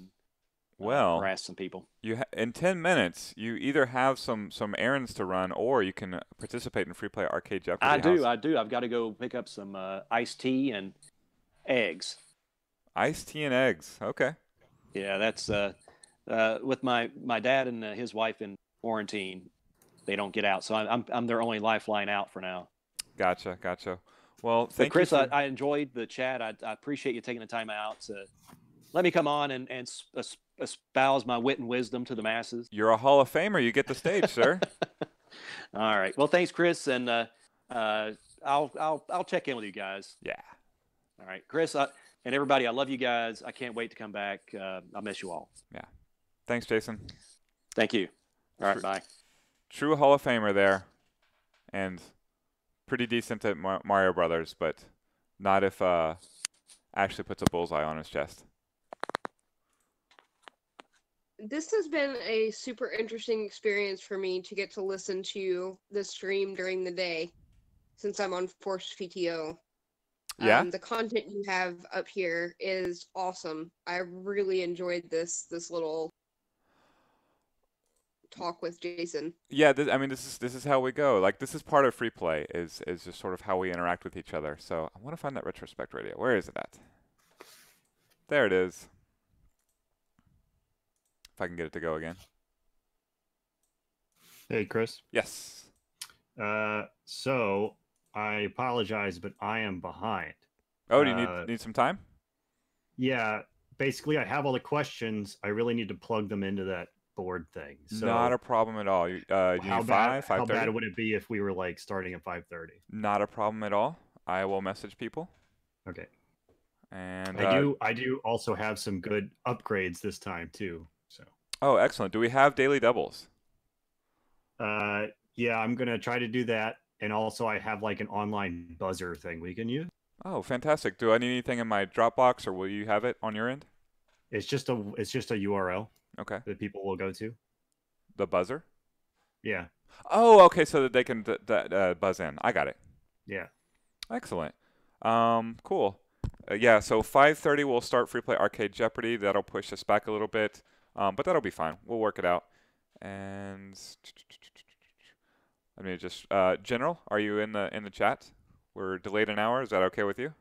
harass some people. In 10 minutes, you either have some errands to run, or you can participate in Free Play Arcade Jeopardy. I do. I've got to go pick up some iced tea and eggs. Iced tea and eggs. Okay. Yeah, that's with my dad and his wife in quarantine. They don't get out, so I'm their only lifeline out for now. Gotcha. Well, thank you, Chris. I enjoyed the chat. I appreciate you taking the time out to let me come on and espouse my wit and wisdom to the masses. You're a Hall of Famer. You get the stage, sir. All right. Well, thanks, Chris, and I'll check in with you guys. Yeah. All right, Chris, and everybody. I love you guys. I can't wait to come back. I miss you all. Yeah. Thanks, Jason. Thank you. All right. Bye. True Hall of Famer there, and pretty decent at Mario Brothers, but not if Ashley puts a bullseye on his chest. This has been a super interesting experience for me to get to listen to the stream during the day, since I'm on Force PTO. Yeah. The content you have up here is awesome. I really enjoyed this little talk with Jason. Yeah, this is how we go. Like, this is part of free play, is just sort of how we interact with each other. So I want to find that retrospect radio. Where is it at? There it is. If I can get it to go again. Hey, Chris. Yes. So I apologize, but I am behind. Oh, do you need some time? Yeah. Basically, I have all the questions. I really need to plug them into that board thing. So not a problem at all. how bad would it be if we were like starting at 5:30? Not a problem at all. I will message people. Okay. And I do also have some good upgrades this time too. So. Oh, excellent. Do we have daily doubles? Yeah, I'm gonna try to do that, and also I have like an online buzzer thing we can use. Oh, fantastic. Do I need anything in my Dropbox, or will you have it on your end? It's just a URL. Okay. That people will go to. The buzzer? Yeah. Oh, okay, so that they can buzz in. I got it. Yeah. Excellent. Cool. Yeah, so 5:30 we'll start Free Play Arcade Jeopardy. That'll push us back a little bit, but that'll be fine. We'll work it out. And let me just General, are you in the chat? We're delayed an hour. Is that okay with you?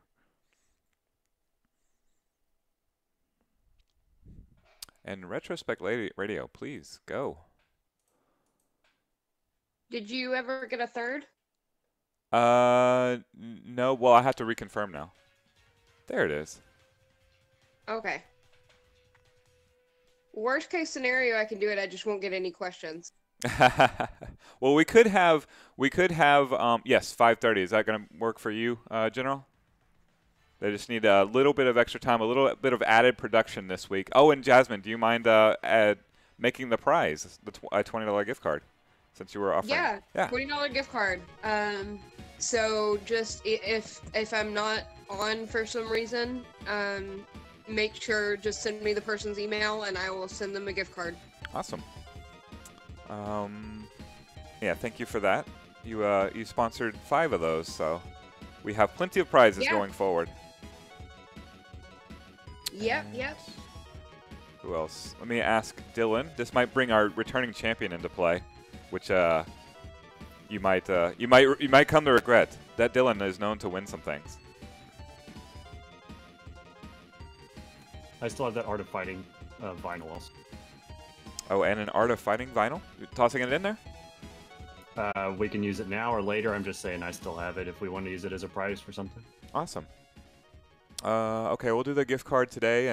And Retrospect Radio, please go. Did you ever get a third? No. Well, I have to reconfirm now. There it is. Okay. Worst case scenario, I can do it. I just won't get any questions. Well, we could have yes, 5:30. Is that going to work for you, General? They just need a little bit of extra time, a little bit of added production this week. Oh, and Jasmine, do you mind making the prize the $20 gift card, since you were offering. Yeah, $20 gift card. So just if I'm not on for some reason, make sure just send me the person's email and I will send them a gift card. Awesome. Yeah, thank you for that. You sponsored 5 of those, so we have plenty of prizes going forward. Yep. Who else? Let me ask Dylan. This might bring our returning champion into play, which you might come to regret. That Dylan is known to win some things. I still have that Art of Fighting vinyl also. Oh, and an Art of Fighting vinyl? You're tossing it in there? We can use it now or later. I'm just saying I still have it if we want to use it as a prize for something. Awesome. Okay, we'll do the gift card today.